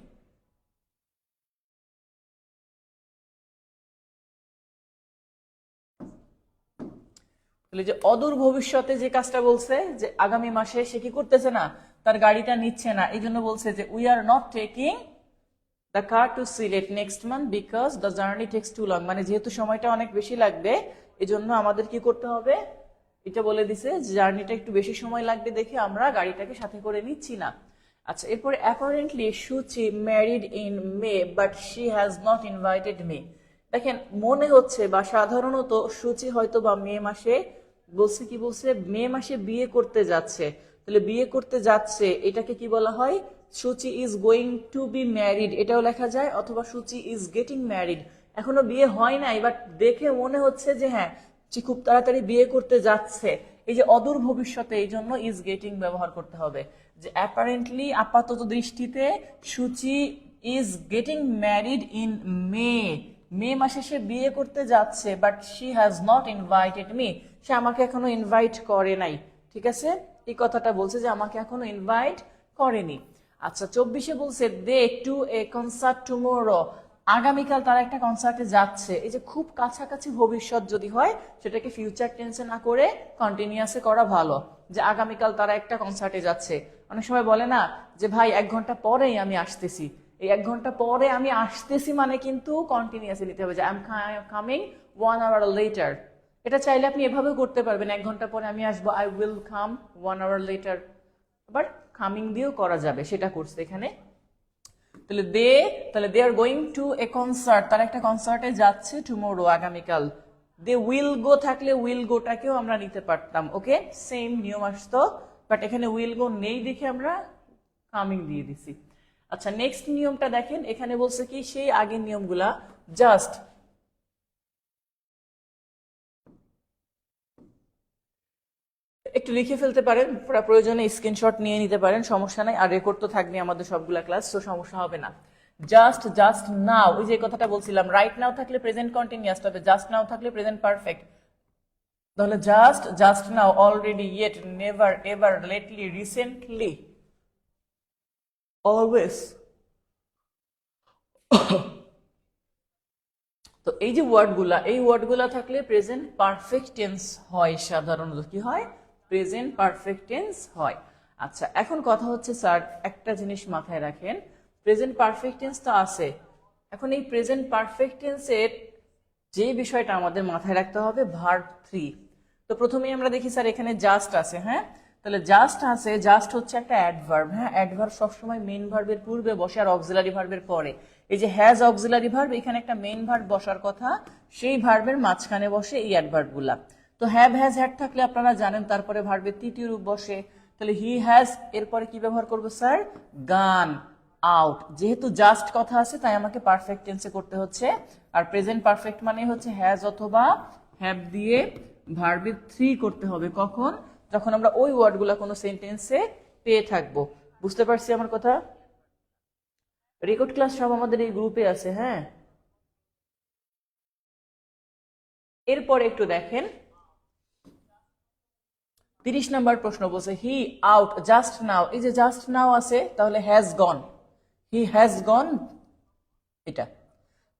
তাহলে যে অদূর ভবিষ্যতে যে কাজটা বলছে যে আগামী মাসে সে কি করতেছে না, তার গাড়িটা নিচ্ছে না, এই জন্য বলছে যে we are not taking the car to Sylhet next month because the journey takes too long, মানে যেহেতু সময়টা অনেক বেশি লাগবে, এই জন্য আমাদের কি করতে হবে, এটা বলে দিছে জার্নিটা একটু বেশি সময় লাগবে দেখে আমরা গাড়িটাকে সাথে করে নিচ্ছি না। আচ্ছা এরপরে apparently Suchi married in May but she has not invited me, দেখেন মনে হচ্ছে বা সাধারণত সুচি হয়তো বা মে মাসে বলছে, কি বলছে, মে মাসে বিয়ে করতে যাচ্ছে, তাহলে বিয়ে করতে যাচ্ছে এটাকে কি বলা হয়, Suchi is going to be married, এটাও লেখা যায়, অথবা সুচি ইজ গেটিং ম্যারিড, এখনো বিয়ে হয় নাই বাট দেখে মনে হচ্ছে যে হ্যাঁ সে খুব তাড়াতাড়ি বিয়ে করতে যাচ্ছে, এই যে অদূর ভবিষ্যতে, এই জন্য ইজ গেটিং ব্যবহার করতে হবে। যে অ্যাপারেন্টলি আপাতত দৃষ্টিতে Suchi is getting married in May, May মাসে সে বিয়ে করতে যাচ্ছে, but she has not invited me, সে আমাকে এখনো ইনভাইট করে নাই। ঠিক আছে, এই কথাটা বলছে যে আমাকে এখনো ইনভাইট করেনি। আচ্ছা 24-এ বলছে দে টু এ কনসার্ট টুমোরো, আগামীকাল তারা একটা কনসার্টে যাচ্ছে। এই যে খুব কাছাকাছি ভবিষ্যৎ যদি হয় সেটাকে ফিউচার টেন্সে না করে কন্টিনিউয়াসে করা ভালো, যে আগামীকাল তারা একটা কনসার্টে যাচ্ছে। অনেক সময় বলে না যে ভাই 1 ঘন্টা পরেই আমি আসতেছি, এই 1 ঘন্টা পরে আমি আসতেছি মানে কিন্তু কন্টিনিউয়াসলি নিতে হবে, যে I am coming 1 hour later। এটা চাইলে আপনি এভাবেও করতে পারবেন, 1 ঘন্টা পরে আমি আসবো, I will come 1 hour later, but coming দিয়েও করা যাবে, সেটা করছে এখানে। তাহলে they are going to a concert, তারা একটা কনসার্টে যাচ্ছে টুমোরো, আগামীকাল। দে উইল গো থাকলে উইল গোটাকেও আমরা নিতে পারতাম, ওকে, সেম নিয়ম আসতো, বাট এখানে উইল গো নেই দেখে আমরা কামিং দিয়ে দিছি। আচ্ছা নেক্সট নিয়মটা দেখেন, এখানে বলছে কি সেই আগের নিয়মগুলা, জাস্ট একটু লিখে ফেলতে পারেন, প্রয়োজনে স্ক্রিনশট নিয়ে নিতে পারেন, সমস্যা নাই, আর রেকর্ড তো থাকবে আমাদের সবগুলা ক্লাস, তো সমস্যা হবে না। জাস্ট নাও, ওই যে কথাটা বলছিলাম, রাইট নাও থাকলে প্রেজেন্ট কন্টিনিউয়াস হবে, জাস্ট নাও থাকলে প্রেজেন্ট পারফেক্ট। তাহলে just now, already, yet, never, ever, lately, recently, always. তো এই যে ওয়ার্ডগুলা, এই ওয়ার্ডগুলা থাকলে প্রেজেন্ট পারফেক্ট টেন্স হয়, সাধারণত কি হয়, প্রেজেন্ট পারফেক্ট টেন্স হয়। আচ্ছা এখন কথা হচ্ছে স্যার একটা জিনিস মাথায় রাখেন, প্রেজেন্ট পারফেক্ট টেন্স তো আছে, এখন এই প্রেজেন্ট পারফেক্ট টেন্সের যে বিষয়টা আমাদের মাথায় রাখতে হবে, ভার্ব 3। তো প্রথমেই আমরা দেখি স্যার এখানে জাস্ট আছে, হ্যাঁ, তাহলে জাস্ট আছে, জাস্ট হচ্ছে একটা অ্যাডভার্ব, হ্যাঁ, অ্যাডভার্ব সবসময় মেইন ভার্বের পূর্বে বসে আর অক্সিলারি ভার্বের পরে। এই যে হ্যাজ অক্সিলারি ভার্ব, এখানে একটা মেইন ভার্ব বসার কথা, সেই ভার্বের মাঝখানে বসে এই অ্যাডভার্ব গুলা। তো হ্যাভ, হ্যাজ, হ্যাড থাকলে আপনারা জানেন তারপরে ভার্বের তৃতীয় রূপ বসে, তাহলে হি হ্যাজ এরপরে কি ব্যবহার করবো স্যার, গান আউট। যেহেতু জাস্ট কথা আছে তাই আমাকে পারফেক্ট টেন্সে করতে হচ্ছে, আর প্রেজেন্ট পারফেক্ট মানে হচ্ছে হ্যাজ অথবা হ্যাভ দিয়ে ভার্বের 3 করতে হবে, কখন, যখন আমরা ওই ওয়ার্ডগুলা কোনো সেন্টেন্সে পেয়ে থাকবো। বুঝতে পারছি আমার কথা? রেকর্ড ক্লাস সব আমাদের এই গ্রুপে আছে, হ্যাঁ। এরপরে একটু দেখেন 30 নম্বর প্রশ্ন বলছে হি আউট জাস্ট নাও, এই যে জাস্ট নাও আছে তাহলে has gone, he has gone এটা।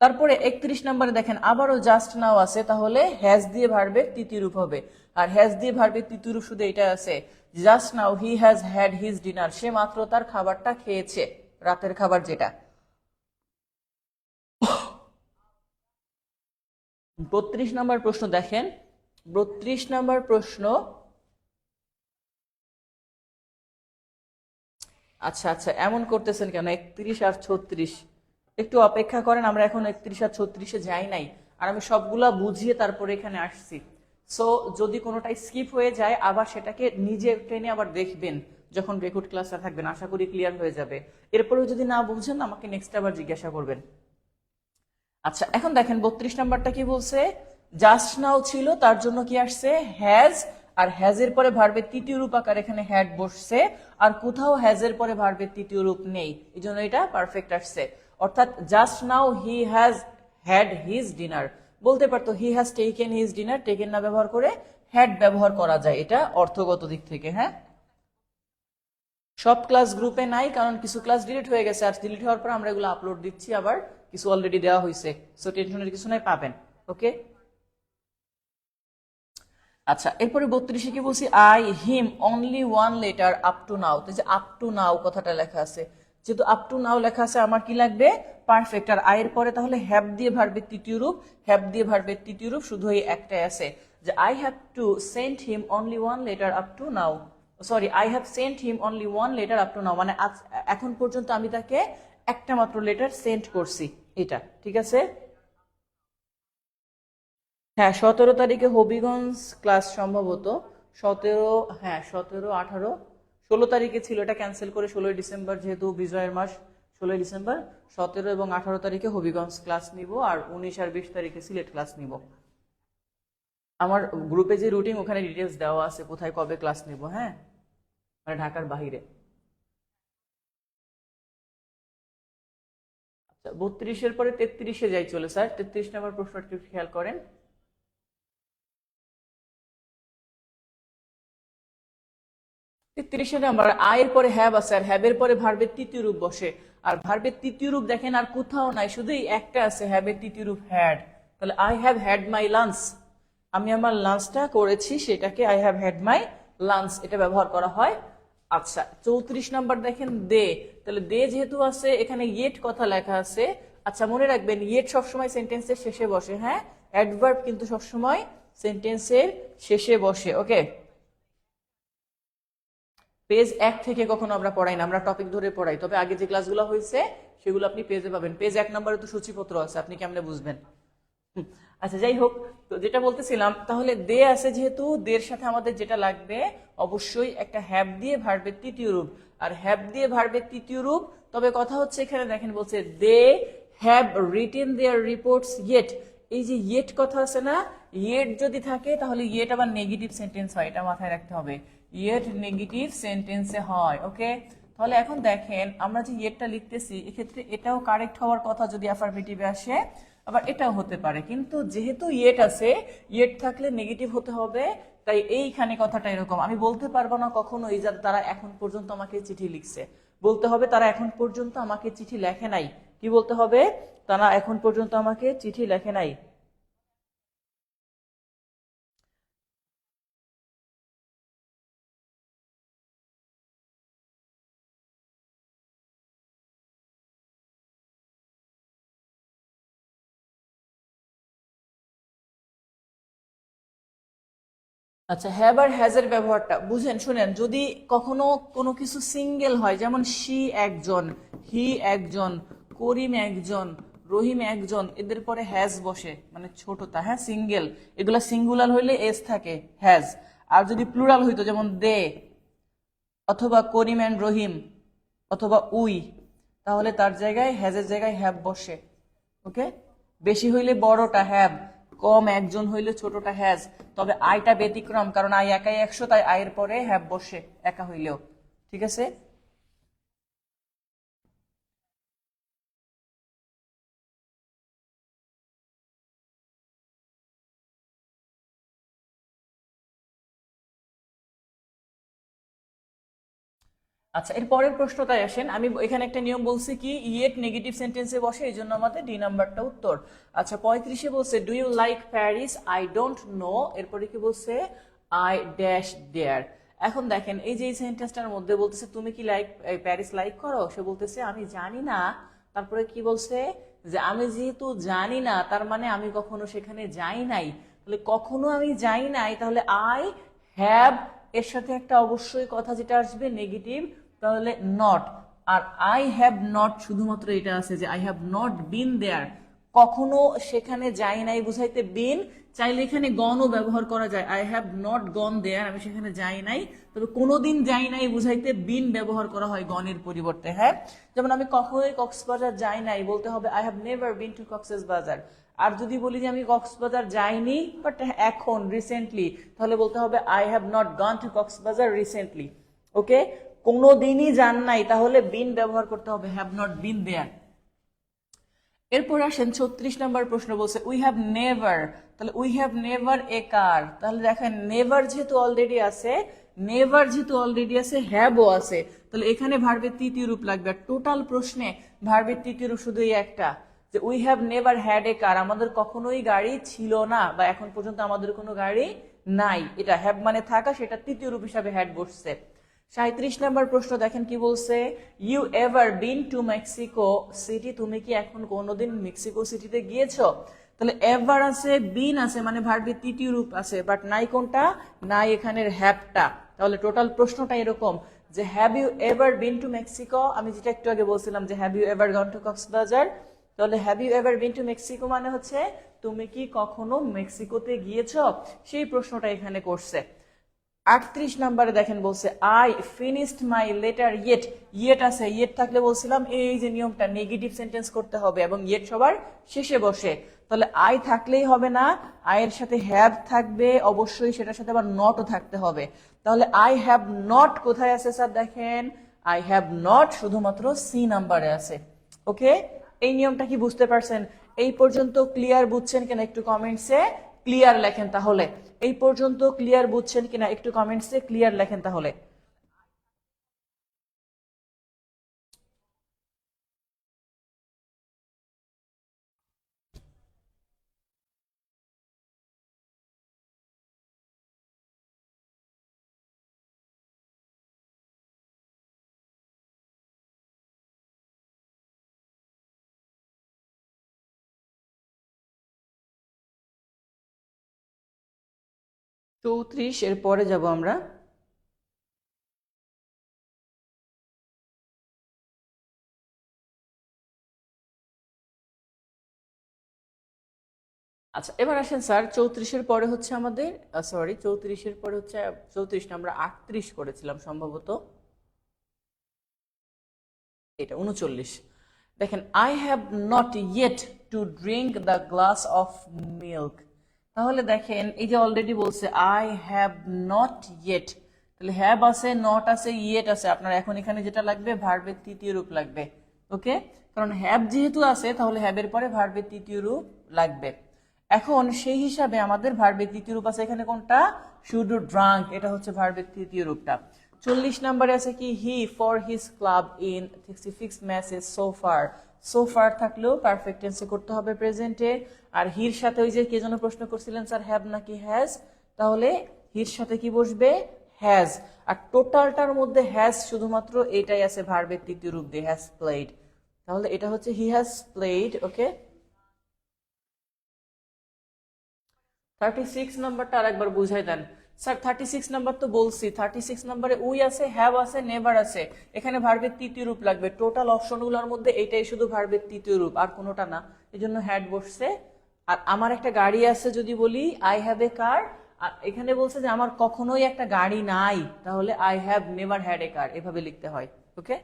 তারপরে 31 নম্বরে দেখেন আবারও জাস্ট নাও আছে, তাহলে হ্যাজ দিয়ে ভার্বের তৃতীয় রূপ হবে, আর হ্যাজ দিয়ে ভার্বের তৃতীয় রূপ শুধু এটা আছে, just now he has had his dinner, সে মাত্র তার খাবারটা খেয়েছে, রাতের খাবার যেটা। 32 নম্বর প্রশ্ন দেখেন, 32 নম্বর প্রশ্ন, আচ্ছা আচ্ছা এমন করতেছেন কেন, 31 আর 36 একটু অপেক্ষা করেন, আমরা এখন 31 আর 36-এ যাই নাই, আর আমি সবগুলা বুঝিয়ে তারপরে এখানে আসছি। সো যদি কোনোটাই স্কিপ হয়ে যায় আবার সেটাকে নিজে টেনে আবার দেখবেন যখন রেকর্ড ক্লাসে থাকবেন, আশা করি ক্লিয়ার হয়ে যাবে। এরপরেও যদি না বুঝেন আমাকে নেক্সট আবার জিজ্ঞাসা করবেন। আচ্ছা এখন দেখেন 32 নাম্বারটা কি বলছে, জাস্ট নাও ছিল তার জন্য কি আসছে, হ্যাজ, আর হ্যাজের পরে ভার্বের তৃতীয় রূপ আকার এখানে হ্যাড বসছে, আর কোথাও হ্যাজের পরে ভার্বের তৃতীয় রূপ নেই, এই জন্য এটা পারফেক্ট আসছে। অর্থাৎ just now he has had his dinner, বলতে পারতো he has taken his dinner, taken না ব্যবহার করে হ্যাড ব্যবহার করা যায়, এটা অর্থগত দিক থেকে। হ্যাঁ সব ক্লাস গ্রুপে নাই, কারণ কিছু ক্লাস ডিলিট হয়ে গেছে, আর ডিলিট হওয়ার পর আমরা এগুলো আপলোড দিচ্ছি, আবার কিছু অলরেডি দেওয়া হয়েছে, সো টেনশনের কিছু নাই, পাবেন, ওকে। আচ্ছা এরপরে 32-এ কি বলছি, I him only one letter up to now, তো যে আপ টু নাও কথাটা লেখা আছে, যেহেতু আপ টু নাও লেখা আছে আমার কি লাগবে, পারফেক্ট, আর আয়ের পরে তাহলে হ্যাভ দিয়ে ভার্বের তৃতীয় রূপ, হ্যাভ দিয়ে ভার্বের তৃতীয় রূপ শুধু এই একটাই আছে, যে I have to send him only one letter up to now, sorry I have sent him only one letter up to now, মানে এখন পর্যন্ত আমি তাকে একটা মাত্র লেটার সেন্ড করছি, এটা ঠিক আছে। হ্যাঁ 17 তারিখে হবিগঞ্জ ক্লাস সম্ভবত, 17, হ্যাঁ 17, 18, 16 তারিখে ছিল, এটা ক্যান্সেল করে 16 ডিসেম্বর, যেহেতু বিজয়ের মাস 16 ডিসেম্বর, 17 এবং 18 তারিখে হবিগঞ্জ ক্লাস নিব, আর 19 আর 20 তারিখে সিলেট ক্লাস নিব। আমার গ্রুপে যে রুটিন ওখানে ডিটেলস দেওয়া আছে কোথায় কবে ক্লাস নেব, হ্যাঁ, মানে ঢাকার বাইরে। আচ্ছা 32-এর পরে 33-এ যাই চলে স্যার, 33 নম্বর প্রশ্নটা একটু খেয়াল করেন। 33 নাম্বার আয়ের পরে হ্যাভ আছে, আর হ্যাবের পরে ভার্বের তৃতীয় রূপ বসে। আর ভার্বের তৃতীয় রূপ দেখেন আর কোথাও নাই, শুধুই একটা আছে, হ্যাবের তৃতীয় রূপ হ্যাড। তাহলে I have had my lunch, আমি আমার লাঞ্চটা করেছি, সেটাকে I have had my lunch এটা ব্যবহার করা হয়। আচ্ছা 34 নাম্বার দেখেন দে, তাহলে দে যেহেতু আছে এখানে ইয়েট কথা লেখা আছে। আচ্ছা মনে রাখবেন ইয়েট সবসময় সেন্টেন্সের শেষে বসে, হ্যাঁ, অ্যাডভার্ব কিন্তু সবসময় সেন্টেন্সের শেষে বসে। ওকে, পেজ 1 থেকে কখনো আমরা পড়াই না, আমরা টপিক ধরে পড়াই, তবে আগে যে ক্লাসগুলো হয়েছে সেগুলো আপনি পেজে পাবেন। পেজ 1 নম্বরে তো সূচিপত্র আছে, আপনি কেমনে বুঝবেন? আচ্ছা যাই হোক, তো যেটা বলতেছিলাম, তাহলে দে আছে যেহেতু দের সাথে আমাদের যেটা লাগবে অবশ্যই একটা হ্যাভ দিয়ে ভার্বের তৃতীয় রূপ, আর হ্যাভ দিয়ে ভার্বের তৃতীয় রূপ। তবে কথা হচ্ছে এখানে দেখেন বলছে they have written their reports yet, এই যে ইয়েট কথা আছে না, ইয়েট যদি থাকে তাহলে ইয়েট আবার নেগেটিভ সেন্টেন্স হয়, এটা মাথায় রাখতে হবে, ইয়েট নেগেটিভ সেন্টেন্সে হয়। ওকে, তাহলে এখন দেখেন আমরা যে ইয়েটটা লিখতেছি এক্ষেত্রে এটাও কারেক্ট হওয়ার কথা যদি অ্যাফার্মেটিভে আসে, আবার এটাও হতে পারে, কিন্তু যেহেতু ইয়েট আছে, ইয়েট থাকলে নেগেটিভ হতে হবে, তাই এইখানে কথাটা এরকম। আমি বলতে পারবো না কখনো এই যে তারা এখন পর্যন্ত আমাকে চিঠি লিখছে, বলতে হবে তারা এখন পর্যন্ত আমাকে চিঠি লেখে নাই। কি বলতে হবে? তারা এখন পর্যন্ত আমাকে চিঠি লেখে নাই। আচ্ছা হ্যাভ আর হ্যাজ এর ব্যবহারটা বুঝেন, শুনেন, যদি কখনো কোনো কিছু সিঙ্গেল হয়, যেমন শি একজন, হি একজন, করিম একজন, রহিম একজন, এদের পরে হ্যাজ বসে, মানে ছোটটা, হ্যাঁ, সিঙ্গেল, এগুলা সিঙ্গুলার হইলে এস থাকে হ্যাজ। আর যদি প্লুরাল হইতো যেমন দে অথবা করিম অ্যান্ড রহিম অথবা উই, তাহলে তার জায়গায় হ্যাজের জায়গায় হ্যাভ বসে। ওকে, বেশি হইলে বড়টা হ্যাভ, কম একজন হইলে ছোটটা হ্যাজ। তবে আইটা ব্যতিক্রম, কারণ আই একাই 100, তাই আয়ের পরে হ্যাভ বসে একা হইলেও। ঠিক আছে, আচ্ছা এর পরের প্রশ্নটাই আসেন। আমি এখানে একটা নিয়ম বলছি কি, ইয়েট নেগেটিভ সেন্টেন্সে বসে, এই জন্য আমাদের ডি নাম্বারটা উত্তর। আচ্ছা 35-এ বলছে do you like Paris, I don't know, এরপরে কি বলছে, আই ড্যাশ দেয়ার। এখন দেখেন এই যে এই সেন্টেন্সটার মধ্যে বলতেছে তুমি কি লাইক প্যারিস লাইক করো, সে বলতেছে আমি জানি না, তারপরে কি বলছে যে আমি যেহেতু জানি না তার মানে আমি কখনো সেখানে যাই নাই, তাহলে কখনো আমি যাই নাই, তাহলে আই হ্যাভ এর সাথে একটা অবশ্যই কথা যেটা আসবে নেগেটিভ, তাহলে নট। আর আই হ্যাভ নট শুধুমাত্র এটা আছে যে I have not been there, কখনো সেখানে যাই নাই বুঝাইতে বিন, চাইলে এখানে গনও ব্যবহার করা যায়, আই হ্যাভ নট গন দেয়ার, আমি সেখানে যাই নাই, তবে কোনোদিন যাই নাই বুঝাইতে বিন ব্যবহার করা হয় গনের পরিবর্তে। হ্যাঁ, যেমন আমি কখনোই কক্সবাজার যাই নাই, বলতে হবে I have never been to Cox's Bazar. আর যদি বলি যে আমি কক্সবাজার যাইনি বাট এখন রিসেন্টলি, তাহলে বলতে হবে I have not gone to Cox's Bazar recently. Okay, কোনোদিনই যান নাই, তাহলে বিন ব্যবহার করতে হবে, হ্যাভ নট বিন দেয়ার। এরপর আসেন 36 নম্বর প্রশ্ন, বলছে উই হ্যাভ নেভার, তাহলে উই হ্যাভ নেভার এ কার, তাহলে দেখেন নেভার যেহেতু অলরেডি আছে, নেভার যেহেতু অলরেডি আছে, হ্যাভও আছে, তাহলে এখানে ভার্বের তৃতীয় রূপ লাগবে। আর টোটাল প্রশ্নে ভার্বের তৃতীয় রূপ শুধু এই একটা, যে we have never had a car, আমাদের কখনোই গাড়ি ছিল না, বা এখন পর্যন্ত আমাদের কোনো গাড়ি নাই, এটা হ্যাভ মানে থাকা, সেটা তৃতীয় রূপ হিসাবে হ্যাড বসছে। 37 নম্বর প্রশ্ন দেখেন কি বলছে, you ever been to Mexico City, তুমি কি এখন কোনোদিন মেক্সিকো সিটিতে গিয়েছো? তাহলে এভার আছে, বিন আছে, মানে ভার্বের তৃতীয় রূপ আছে, বাট নাই কোনটা, নাই এখানের হ্যাভটা। তাহলে টোটাল প্রশ্নটা এরকম যে have you ever been to Mexico, আমি যেটা একটু আগে বলছিলাম যে have you ever gone to Cox's Bazar, তাহলে have you ever been to Mexico মানে হচ্ছে তুমি কি কখনো মেক্সিকোতে গিয়েছো, সেই প্রশ্নটা এখানে করছে। 38 নাম্বারে দেখেন বলছে I finished my letter yet. Yet আছে, ইয়েট থাকলে বলছিলাম এই যে নিয়মটা নেগেটিভ সেন্টেন্স করতে হবে এবং ইয়েট সবার শেষে বসে। তাহলে আই থাকলেই হবে না, আই এর সাথে হ্যাভ থাকবে অবশ্যই, সেটার সাথে আবার নটও থাকতে হবে। তাহলে আই হ্যাভ নট কোথায় আছে স্যার? দেখেন আই হ্যাভ নট শুধুমাত্র সি নাম্বারে আছে। ওকে, এই নিয়মটা কি বুঝতে পারছেন? এই পর্যন্ত ক্লিয়ার বুঝছেন কিনা একটু কমেন্টসে ক্লিয়ার লেখেন তাহলে। এই পর্যন্ত ক্লিয়ার বুঝছেন কিনা একটু কমেন্টসে ক্লিয়ার লেখেন তাহলে। চৌত্রিশ এর পরে যাব আমরা। আচ্ছা এবার আসেন স্যার, 34-এর পরে হচ্ছে আমাদের, সরি 34-এর পরে হচ্ছে 34 না, আমরা 38 করেছিলাম সম্ভবত, এটা 39। দেখেন I have not yet to drink the glass of milk. তাহলে দেখেন এই যে অলরেডি বলছে আই হ্যাভ নট ইয়েট, তাহলে হ্যাভ আছে, নট আছে, ইয়েট আছে। আপনার এখন এখানে যেটা লাগবে ভার্বের তৃতীয় রূপ লাগবে। ওকে, কারণ হ্যাভ যেহেতু আছে তাহলে হ্যাভের পরে ভার্বের তৃতীয় রূপ লাগবে। এখন সেই হিসাবে আমাদের ভার্বের তৃতীয় রূপ আছে এখানে কোনটা? শুধু ড্রাঙ্ক, এটা হচ্ছে ভার্বের তৃতীয় রূপটা। 40 নম্বরে আছে কি he for his club in 66 matches so far. So far থাকলেও পারফেক্ট টেন্সে করতে হবে প্রেজেন্টে। আর হির সাথে ওই যে কে যেন প্রশ্ন করছিলেন স্যার হ্যাভ নাকি হ্যাজ, তাহলে হির সাথে কি বসবে? হ্যাজ। আর টোটালটার মধ্যে হ্যাজ শুধুমাত্র এটাই আছে ভার্বের তৃতীয় রূপ দিয়ে, হ্যাজ প্লেড। তাহলে এটা হচ্ছে হি হ্যাজ প্লেড। ওকে, 36 নাম্বারটা আরেকবার বুঝাই দেন স্যার। 36 নাম্বার তো বলছি, 36 নাম্বারে উই আছে, হ্যাভ আছে, নেভার আছে, এখানে ভার্বের তৃতীয় রূপ লাগবে। টোটাল অপশনগুলোর মধ্যে এটাই শুধু ভার্বের তৃতীয় রূপ, আর কোনোটা না, এই জন্য হ্যাড বসছে। আর আমার একটা গাড়ি আছে যদি বলি আই হ্যাভ এ কার, আর এখানে বলছে যে আমার কখনোই একটা গাড়ি নাই, তাহলে I have never had a car, এভাবে লিখতে হয়। ওকে,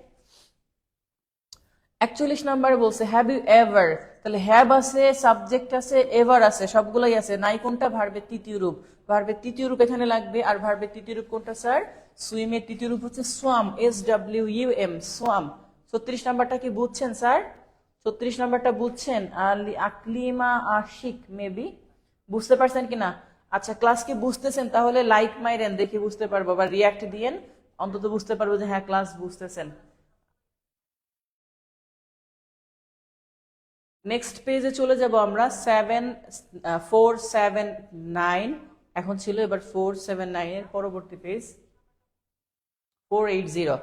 41 নাম্বারে বলছে হ্যাভ ইউ এভার, তাহলে হ্যাভ আছে, সাবজেক্ট আছে, এভার আছে, সবগুলোই আছে, নাই কোনটা? ভার্বের তৃতীয় রূপ। ভার্বের তৃতীয় রূপ এখানে লাগবে। আর ভার্বের তৃতীয় রূপ কোনটা স্যার? সুইমের তৃতীয় রূপ হচ্ছে সোয়াম, SWUM, সোয়াম। 36 নাম্বারটা কি বুঝছেন স্যার? 36 নাম্বারটা বুঝছেন? আকলিমা আশিক মেবি বুঝতে পারছেন কিনা? আচ্ছা ক্লাস কি বুঝতেছেন? তাহলে লাইক মাইরেন, দেখি বুঝতে পারবো, বা রিয়াক্ট দিয়েন, অন্তত বুঝতে পারবো যে হ্যাঁ ক্লাস বুঝতেছেন। নেক্সট পেজে চলে যাব আমরা। 479 এখন ছিল, এবার 479 এর পরবর্তী পেজ 480।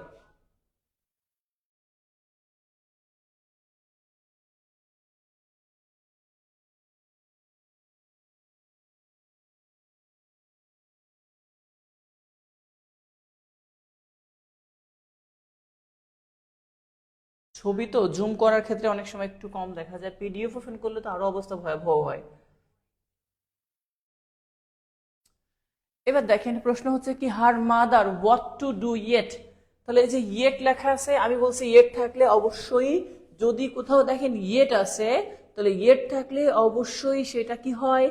ছবি তো জুম করার ক্ষেত্রে অনেক সময় একটু কম দেখা যায়, পিডিএফ ওপেন করলে তো আরো অবস্থা ভয়াবহ হয়। এবার দেখেন প্রশ্ন হচ্ছে কি her mother what to do yet. তাহলে এই যে ইয়েট লেখা আছে, আমি বলছি ইয়েট থাকলে অবশ্যই, যদি কোথাও দেখেন ইয়েট আছে তাহলে ইয়েট থাকলে অবশ্যই সেটা কি হয়?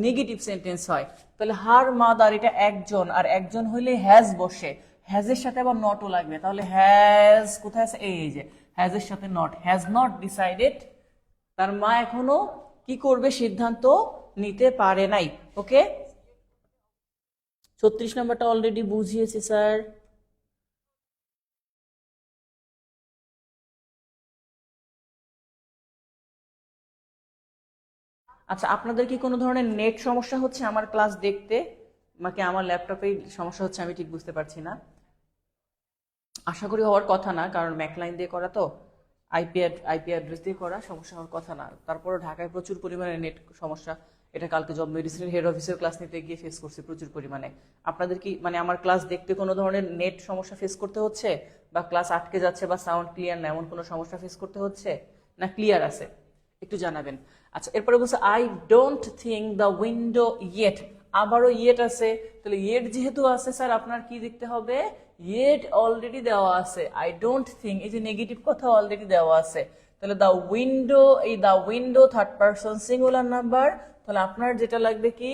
নেগেটিভ সেন্টেন্স হয়। তাহলে হার মাদার এটা একজন, আর একজন হইলে হ্যাজ বসে, হ্যাজের সাথে আবার নটও লাগবে। তাহলে হ্যাজ কোথায় আছে? এই যে হ্যাজের সাথে নট, হ্যাজ নট ডিসাইডেড, তার মা এখনো কি করবে সিদ্ধান্ত নিতে পারে নাই। ওকে, 36 নম্বরটা অলরেডি বুঝিয়েছি স্যার। আচ্ছা আপনাদের কি কোনো ধরনের নেট সমস্যা হচ্ছে আমার ক্লাস দেখতে, নাকি আমার ল্যাপটপেই সমস্যা হচ্ছে আমি ঠিক বুঝতে পারছি না। আশা করি হওয়ার কথা না, কারণ ম্যাকলাইন দিয়ে করা তো, আইপি অ্যাড্রেস দিয়ে করা, সমস্যা হওয়ার কথা না। তারপরে ঢাকায় প্রচুর পরিমাণে নেট সমস্যা, এটা কালকে জব মেডিসিনের হেড অফিসের ক্লাস নিতে গিয়ে ফেস করছি প্রচুর পরিমাণে। আপনাদের কি মানে আমার ক্লাস দেখতে কোনো ধরনের নেট সমস্যা ফেস করতে হচ্ছে, বা ক্লাস আটকে যাচ্ছে, বা সাউন্ড ক্লিয়ার না, এমন কোনো সমস্যা ফেস করতে হচ্ছে না ক্লিয়ার আছে? একটু জানাবেন। আচ্ছা এরপরে বলছে I don't think the window yet. আবারও ইয়েট আছে, তাহলে ইয়েট যেহেতু আছে স্যার আপনার কি দেখতে হবে, ইয়েট অলরেডি দেওয়া আছে, আই ডোন্ট থিঙ্ক, এই যে নেগেটিভ কথা অলরেডি দেওয়া আছে, তাহলে দ্য উইন্ডো, এই the window third person singular number, তাহলে আপনার যেটা লাগবে কি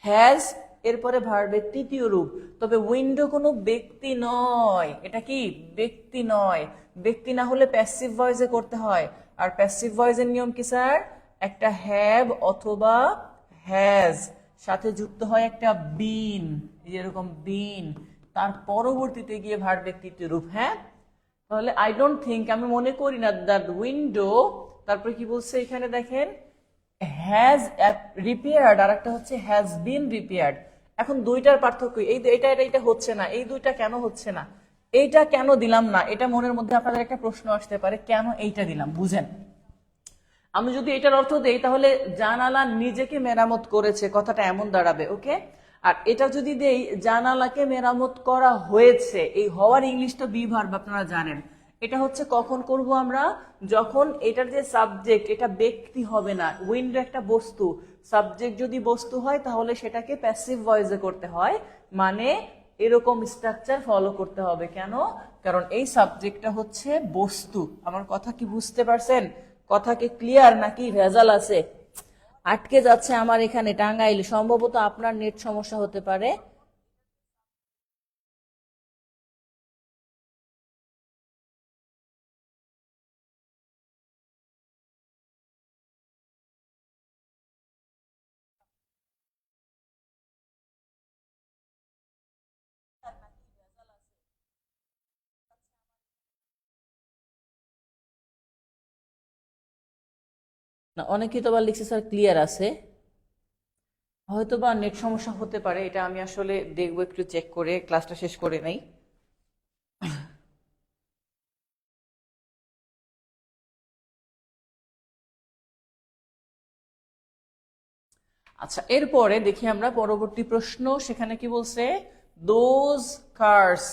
হ্যাজ, এরপরে ভার্বের তৃতীয় রূপ। তবে উইন্ডো কোনো ব্যক্তি নয়, এটা কি ব্যক্তি নয়, ব্যক্তি না হলে প্যাসিভ ভয়েসে করতে হয়, আর প্যাসিভ ভয়েসের নিয়ম কি স্যার, একটা হ্যাভ অথবা হ্যাজ, সাথে যুক্ত হয় একটা বিন, যেরকম বিন, তার পরবর্তীতে গিয়ে ভার্বের তৃতীয় রূপ। হ্যাঁ, তাহলে আই ডোন্ট থিঙ্ক, আমি মনে করি না, দ্যাট উইন্ডো, তারপরে কি বলছে এখানে দেখেন, হ্যাজ রিপেয়ার্ড, আর একটা হচ্ছে হ্যাজ বিন রিপেয়ার্ড। এখন দুইটার পার্থক্য, এটা হচ্ছে না, এই দুইটা কেন হচ্ছে না, এইটা কেন দিলাম না, এটা মনের মধ্যে আপনাদের একটা প্রশ্ন আসতে পারে, কেন এইটা দিলাম, বুঝেন। আমি যদি এটার অর্থ দেই তাহলে জানালা নিজেকে মেরামত করেছে, কথাটা এমন দাঁড়াবে, ওকে। আর এটা যদি দেই জানালাকে মেরামত করা হয়েছে, এই হওয়ার ইংলিশটা বি ভার্ব, আপনারা জানেন। এটা হচ্ছে কখন করব আমরা, যখন এটার যে সাবজেক্ট, এটা ব্যক্তি হবে না, উইন্ডো একটা বস্তু, সাবজেক্ট যদি বস্তু হয় তাহলে সেটাকে প্যাসিভ ভয়েসে করতে হয়, মানে এরকম স্ট্রাকচার ফলো করতে হবে। কেন? কারণ এই সাবজেক্টটা হচ্ছে বস্তু। আমার কথা কি বুঝতে পারছেন? কথা কি ক্লিয়ার নাকি ভেজাল আছে? আটকে যাচ্ছে আমার এখানে টাঙ্গাইল, সম্ভবত আপনার নেট সমস্যা হতে পারে। না, অনেকেই তো আবার লিখছে স্যার ক্লিয়ার আছে, হয়তো বা নেট সমস্যা হতে পারে, এটা আমি আসলে দেখবো, একটু চেক করে ক্লাসটা শেষ করে নেই। আচ্ছা, এরপরে দেখি আমরা পরবর্তী প্রশ্ন, সেখানে কি বলছে, দোজ কার্স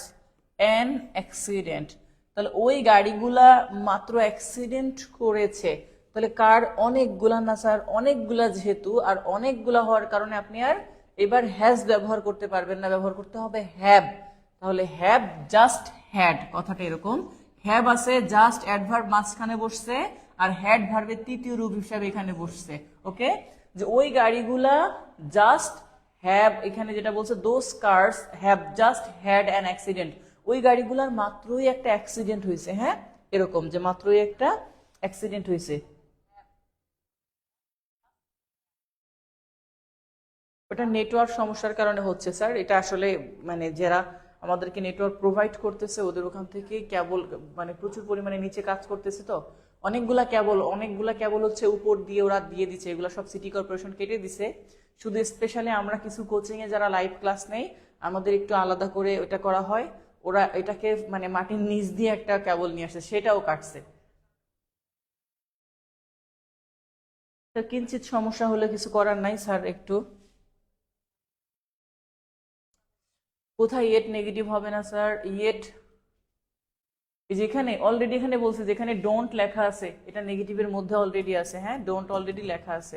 অ্যান অ্যাক্সিডেন্ট, তাহলে ওই গাড়িগুলা মাত্র অ্যাক্সিডেন্ট করেছে, তাহলে কার অনেকগুলা না স্যার, অনেকগুলা যেহেতু, আর অনেকগুলা হওয়ার কারণে আপনি আর এবার হ্যাজ ব্যবহার করতে পারবেন না, ব্যবহার করতে হবে হ্যাভ। তাহলে হ্যাভ জাস্ট হ্যাড, কথাটা এরকম, হ্যাভ আছে, জাস্ট অ্যাডভার্ব মাঝখানে বসছে, আর হ্যাড ভার্বের তৃতীয় রূপ হিসাবে এখানে বসছে, ওকে। যে ওই গাড়িগুলা জাস্ট হ্যাভ, এখানে যেটা বলছে those cars have just had an accident, ওই গাড়িগুলার মাত্রই একটা অ্যাক্সিডেন্ট হয়েছে। হ্যাঁ, এরকম যে মাত্রই একটা অ্যাক্সিডেন্ট হয়েছে, ওটা নেটওয়ার্ক সমস্যার কারণে হচ্ছে স্যার। এটা আসলে মানে যারা আমাদেরকে নেটওয়ার্ক প্রোভাইড করতেছে ওদের ওখান থেকে কেবল মানে প্রচুর পরিমাণে নিচে কাজ করতেছে, তো অনেকগুলা কেবল হচ্ছে উপর দিয়ে ওরা দিয়ে দিচ্ছে, এগুলো সব সিটি কর্পোরেশন কেটে দিছে। শুধু স্পেশালি আমরা কিছু কোচিং এ যারা লাইভ ক্লাস নেই, আমাদের একটু আলাদা করে ওটা করা হয়, ওরা এটাকে মানে মাটির নিচ দিয়ে একটা কেবল নিয়ে আসছে, সেটাও কাটছে। তো কিঞ্চিত সমস্যা হলে কিছু করার নাই স্যার, একটু কোথায় ইয়েট নেগেটিভ হবে না স্যার, ইয়েট যেখানে অলরেডি এখানে বলছে, যেখানে ডোন্ট লেখা আছে এটা নেগেটিভের মধ্যে অলরেডি আছে। হ্যাঁ, ডোন্ট অলরেডি লেখা আছে।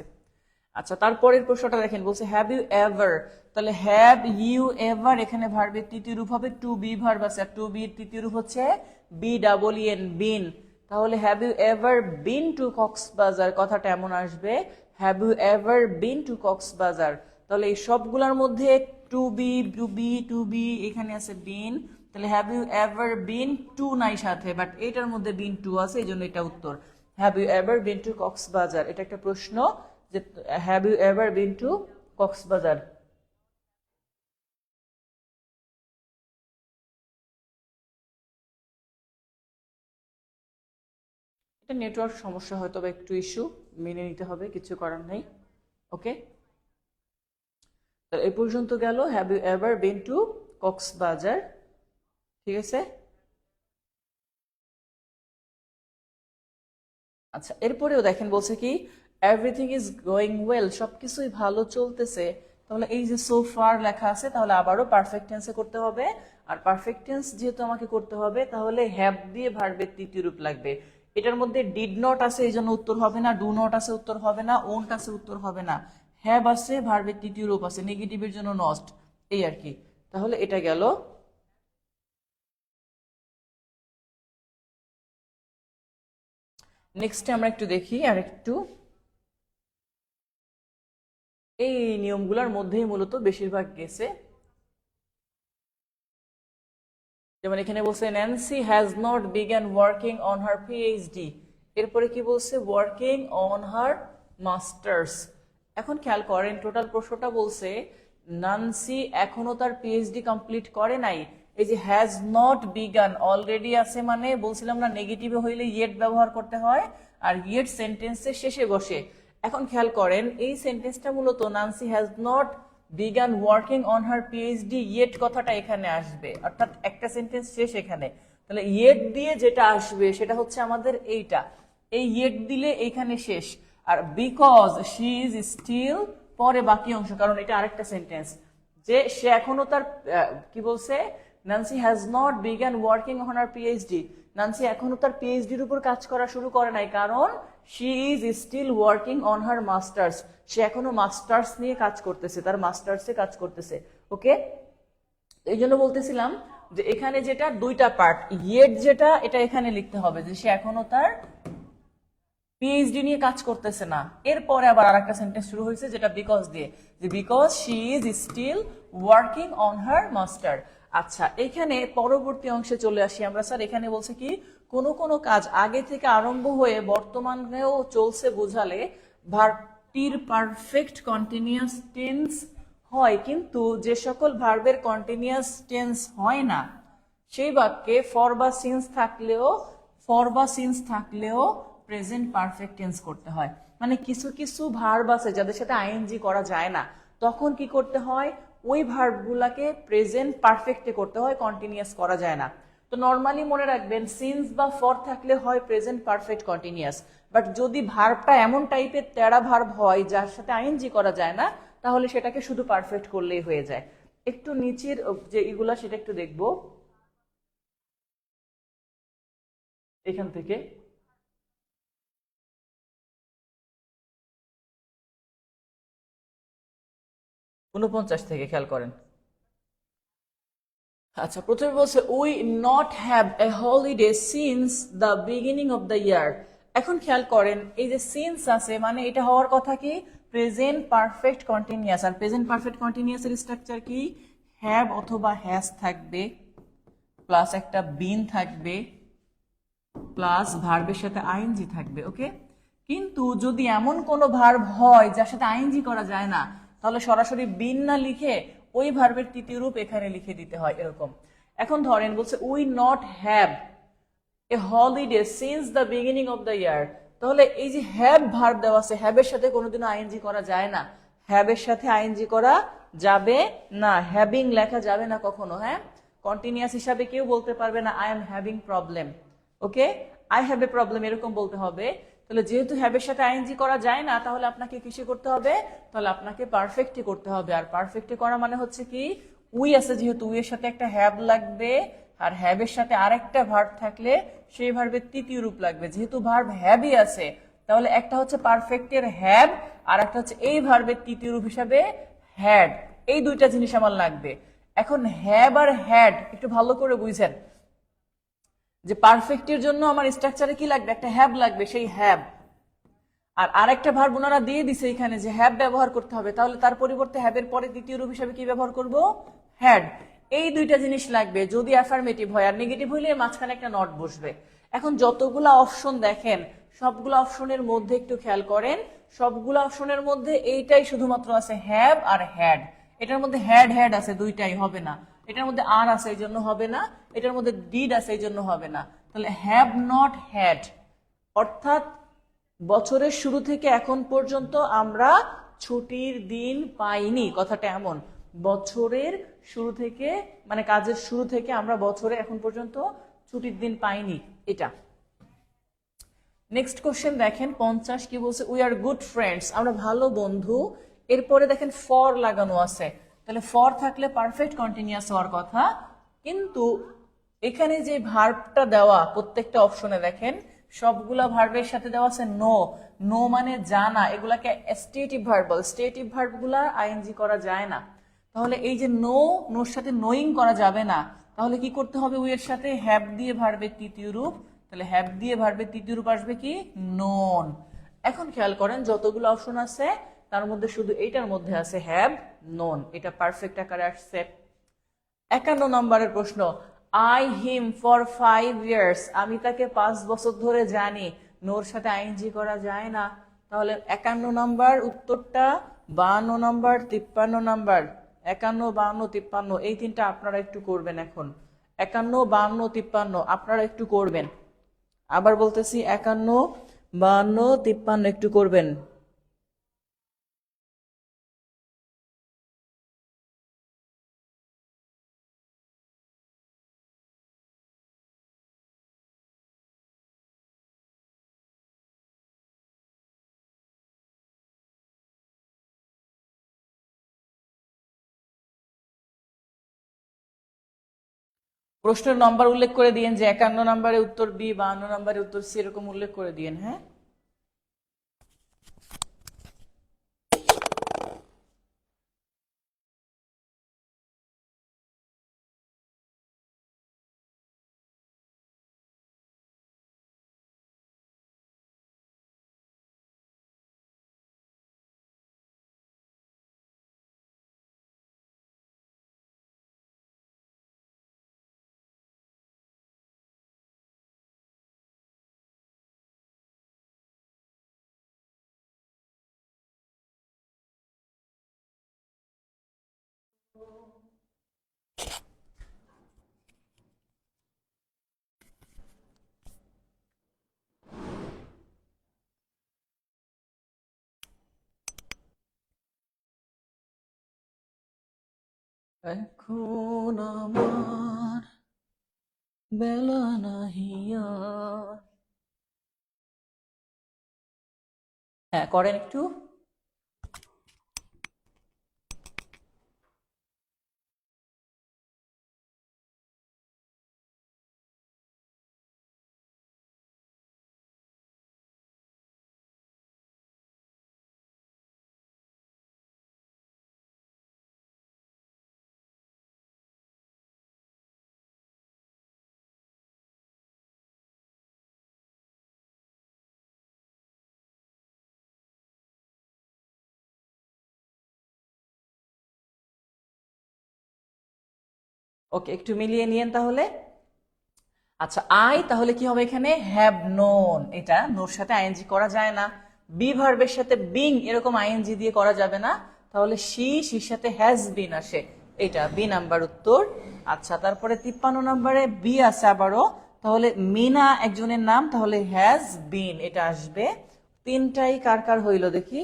আচ্ছা, তারপরের প্রশ্নটা দেখেন, বলছে হ্যাভ ইউ এভার, তাহলে হ্যাভ ইউ এভার, এখানে ভার্বের তৃতীয় রূপ হবে টু বি ভার্ব আছে, আর টু বি তৃতীয় রূপ হচ্ছে বি ডাবল এন, বিন। তাহলে have you ever been to Cox's Bazar, কথাটা এমন আসবে, have you ever been to Cox's Bazar. তাহলে এই সবগুলোর মধ্যে টু বি এখানে আছে বিন, তাহলে have you ever been to নাই সাথে, বাট এটার মধ্যে বিন টু আছে, এই জন্য এটা উত্তর। Have you ever been to Cox's Bazar, এটা একটা প্রশ্ন যে have you ever been to Cox's Bazar. এটা নেটওয়ার্ক সমস্যা, হয়তো বা একটু ইস্যু, মেনে নিতে হবে, কিছু করার নেই, ওকে। এই পর্যন্ত গেল have you ever been to Cox's Bazar, ঠিক আছে। আচ্ছা, এরপরেও দেখেন বলছে কি এভরিথিং ইজ গোয়িং ওয়েল, সবকিছুই ভালো চলতেছে, তাহলে এই যে সো ফার লেখা আছে, তাহলে আবারও পারফেক্ট টেন্সে করতে হবে, আর পারফেক্ট টেন্স যেহেতু আমাকে করতে হবে তাহলে হ্যাভ দিয়ে ভার্বের তৃতীয় রূপ লাগবে। এটার মধ্যে ডিড নট আছে, এই জন্য উত্তর হবে না, ডু নট আছে উত্তর হবে না, ওন্ট আছে উত্তর হবে না, হ্যাভ আছে, ভার্বের তৃতীয় রূপ আছে, নেগেটিভের জন্য নস্ট, এই আর কি। তাহলে এটা গেল। নেক্সটে আমরা একটু দেখি আর একটু, এই নিয়মগুলোর মধ্যেই মূলত বেশিরভাগ গেছে। যেমন এখানে বলছে Nancy has not began working on her PhD, এরপরে কি বলছে ওয়ার্কিং অন হার মাস্টার্স। এখন খেয়াল করেন টোটাল প্রশ্নটা বলছে নান্সি এখনো তার পিএইচডি কমপ্লিট করে নাই। এই যে হ্যাজ নট বিগান অলরেডি আছে, মানে বলছিলাম না নেগেটিভে হইলে ইয়েট ব্যবহার করতে হয়, আর ইয়েট সেন্টেন্সের শেষে বসে। এখন খেয়াল করেন এই সেন্টেন্সটা মূলত Nancy has not began working on her PhD, yet কথাটা এখানে আসবে, অর্থাৎ একটা সেন্টেন্স শেষ এখানে। তাহলে ইয়েট দিয়ে যেটা আসবে সেটা হচ্ছে আমাদের এইটা, এই ইয়েট দিলে এইখানে শেষ। আর বিকজ শি ইজ স্টিল পরে বাকি অংশ, কারণ এটা আরেকটা সেন্টেন্স, যে সে এখনো তার কি বলছে Nancy has not began working on her PhD, Nancy এখনো তার পিএইচডির উপর কাজ করা শুরু করে নাই, কারণ she is still working on her masters, সে এখনো মাস্টার্স নিয়ে কাজ করতেছে, তার মাস্টার্সে কাজ করতেছে। ওকে, এই জন্য বলতেছিলাম যে এখানে যেটা দুইটা পার্ট, ইয়েট যেটা এটা এখানে লিখতে হবে যে সে এখনো তার পিএইচডি নিয়ে কাজ করতেছে না। এরপরে আবার আরেকটা সেন্টেন্স শুরু হয়েছে যেটা বিকজ দিয়ে, যে because she is still working on her master. আচ্ছা, এখানে পরবর্তী অংশে চলে আসি আমরা। স্যার এখানে বলছে কি কোনো কোনো কাজ আগে থেকে আরম্ভ হয়ে বর্তমানেও চলছে বোঝালে ভার্বটির পারফেক্ট কন্টিনিউয়াস টেন্স হয়, কিন্তু যে সকল ভার্বের কন্টিনিউয়াস টেন্স হয় না সেই বাক্যে ফর বা সিন্স থাকলেও প্রেজেন্ট পারফেক্ট টেন্স করতে হয়। মানে কিছু কিছু ভার্ব আছে যাদের সাথে আইএনজি করা যায় না, তখন কি করতে হয় ওই ভার্বগুলাকে প্রেজেন্ট পারফেক্টে করতে হয়, কন্টিনিউয়াস করা যায় না। তো নর্মালি মনে রাখবেন সিন্স বা ফর থাকলে হয় প্রেজেন্ট পারফেক্ট কন্টিনিউয়াস, বাট যদি ভার্বটা এমন টাইপের তেড়া ভার্ব হয় যার সাথে আইএনজি করা যায় না, তাহলে সেটাকে শুধু পারফেক্ট করলেই হয়ে যায়। একটু নিচের যে এগুলা সেটা একটু দেখব এখান থেকে। 49 থেকে খেয়াল করেন। আচ্ছা, প্রথমে বলছে we not have a holiday since the beginning of the year. এখন খেয়াল করেন এই যে সিন্স আছে মানে এটা হওয়ার কথা কি প্রেজেন্ট পারফেক্ট কন্টিনিউয়াস, আর প্রেজেন্ট পারফেক্ট কন্টিনিউয়াস এর স্ট্রাকচার কি হ্যাভ অথবা হ্যাজ থাকবে, প্লাস একটা বিন থাকবে, প্লাস ভার্বের সাথে আইএনজি থাকবে। ওকে, কিন্তু যদি এমন কোনো ভার্ব হয় যার সাথে আইএনজি করা যায় না, তাহলে সরাসরি বিন না লিখে ওই ভার্বের তৃতীয় রূপ এখানে লিখে দিতে হয় এরকম। এখন ধরেন বলছে we not have a holiday since the beginning of the year, তাহলে এই যে হ্যাভ ভার্ব দেওয়া আছে, হ্যাভের সাথে কোনোদিনও আইএনজি করা যায় না, হ্যাভের সাথে আইএনজি করা যাবে না, হ্যাভিং লেখা যাবে না কখনো। হ্যাঁ, কন্টিনিউয়াস হিসাবে কেউ বলতে পারবে না I am having problem. Okay, I have a problem এরকম বলতে হবে। তাহলে যেহেতু হ্যাভের সাথে আইএনজি করা যায় না, তাহলে আপনাকে কিসে করতে হবে, তাহলে আপনাকে পারফেক্টে করতে হবে। আর পারফেক্টে করা মানে হচ্ছে কি উই আছে, যেহেতু উই এর সাথে একটা হ্যাভ লাগবে, আর হ্যাভের সাথে আরেকটা ভার্ব থাকলে সেই ভার্বের তৃতীয় রূপ লাগবে। যেহেতু ভার্ব হ্যাভই আছে, তাহলে একটা হচ্ছে পারফেক্টের হ্যাভ আর একটা হচ্ছে এই ভার্বের তৃতীয় রূপ হিসাবে হ্যাড, এই দুইটা জিনিস আমার লাগবে। এখন হ্যাভ আর হ্যাড একটু ভালো করে বুঝেন যে পারফেক্টের জন্য আমার স্ট্রাকচারে কি লাগবে, একটা হ্যাভ লাগবে, সেই হ্যাভ। আর আরেকটা ভার্ব ওনারা দিয়ে দিছে এখানে যে হ্যাভ ব্যবহার করতে হবে, তাহলে তার পরিবর্তে হ্যাভের পরে দ্বিতীয় রূপ হিসাবে কি ব্যবহার করব, হ্যাড। এই দুইটা জিনিস লাগবে যদি অ্যাফার্মেটিভ হয়, আর নেগেটিভ হইলে মাঝখানে একটা নট বসবে। এখন যতগুলা অপশন দেখেন সবগুলো অপশনের মধ্যে একটু খেয়াল করেন, সবগুলো অপশনের মধ্যে এইটাই শুধুমাত্র আছে হ্যাভ আর হ্যাড। এটার মধ্যে হ্যাড হ্যাড আছে, দুইটাই হবে না। এটার মধ্যে আর আছে এই জন্য হবে না, এটার মধ্যে ডিড আছে এই জন্য হবে না। তাহলে হ্যাভ নট হ্যাড, অর্থাৎ বছরের শুরু থেকে এখন পর্যন্ত আমরা ছুটির দিন পাইনি, কথাটা এমন। বছরের শুরু থেকে মানে কাজের শুরু থেকে আমরা বছরে এখন পর্যন্ত ছুটির দিন পাইনি, এটা। নেক্সট কোশ্চেন দেখেন 50 কি বলছে, উই আর গুড ফ্রেন্ডস, আমরা ভালো বন্ধু। এরপরে দেখেন ফর লাগানো আছে, তাহলে ফর থাকলে পারফেক্ট কন্টিনিউয়াস হওয়ার কথা, কিন্তু এখানে যে ভার্বটা দেওয়া প্রত্যেকটা অপশনে দেখেন সবগুলা ভার্বের সাথে দেওয়া আছে নো। নো মানে জানা, এগুলাকে স্টেটিভ ভার্ব বলে। স্টেটিভ ভার্ব গুলা আইএনজি করা যায় না। তাহলে এই যে নো, নোর সাথে নোয়িং করা যাবে না, তাহলে কি করতে হবে? উই এর সাথে হ্যাভ দিয়ে ভার্বের তৃতীয় রূপ, তাহলে হ্যাভ দিয়ে ভার্বের তৃতীয় রূপ আসবে কি? নোন। এখন খেয়াল করেন যতগুলো অপশন আছে তার মধ্যে শুধু এইটার মধ্যে আছে হ্যাভ নোন, এটা পারফেক্ট আকারে আসছে। 51 নম্বরের প্রশ্ন, আই হিম ফর 5 ইয়ার্স, আমি তাকে 5 বছর ধরে জানি। নোর সাথে আইএনজি করা যায় না। তাহলে 51 নম্বর উত্তরটা, 52 নম্বর, 53 নম্বর। 51, 52, 53 এই তিনটা আপনারা একটু করবেন এখন। 51, 52, 53 আপনারা একটু করবেন। আবার বলতেছি 51, 52, 53 একটু করবেন। প্রশ্নের নম্বর উল্লেখ করে দিয়েন যে 51 নম্বরে উত্তর বি, 52 নম্বরে উত্তর সি, এরকম উল্লেখ করে দিয়েন। হ্যাঁ, এখন আমার বেলা নাহিয়া। হ্যাঁ, করেন একটু। ওকে, একটু মিলিয়ে নিয়েন তাহলে। আচ্ছা, আই তাহলে কি হবে এখানে? হ্যাভ নোন, এটা নোর সাথে আইএনজি করা যায় না। বি ভার্বের সাথে বিং এরকম আইএনজি দিয়ে করা যাবে না, তাহলে সির সাথে হ্যাজ বিন আসে, এটা বি নাম্বার উত্তর। আচ্ছা, তারপরে 53 নম্বরে বি আছে আবারও, তাহলে মিনা একজনের নাম, তাহলে হ্যাজ বিন এটা আসবে। তিনটাই কার কার হইল দেখি।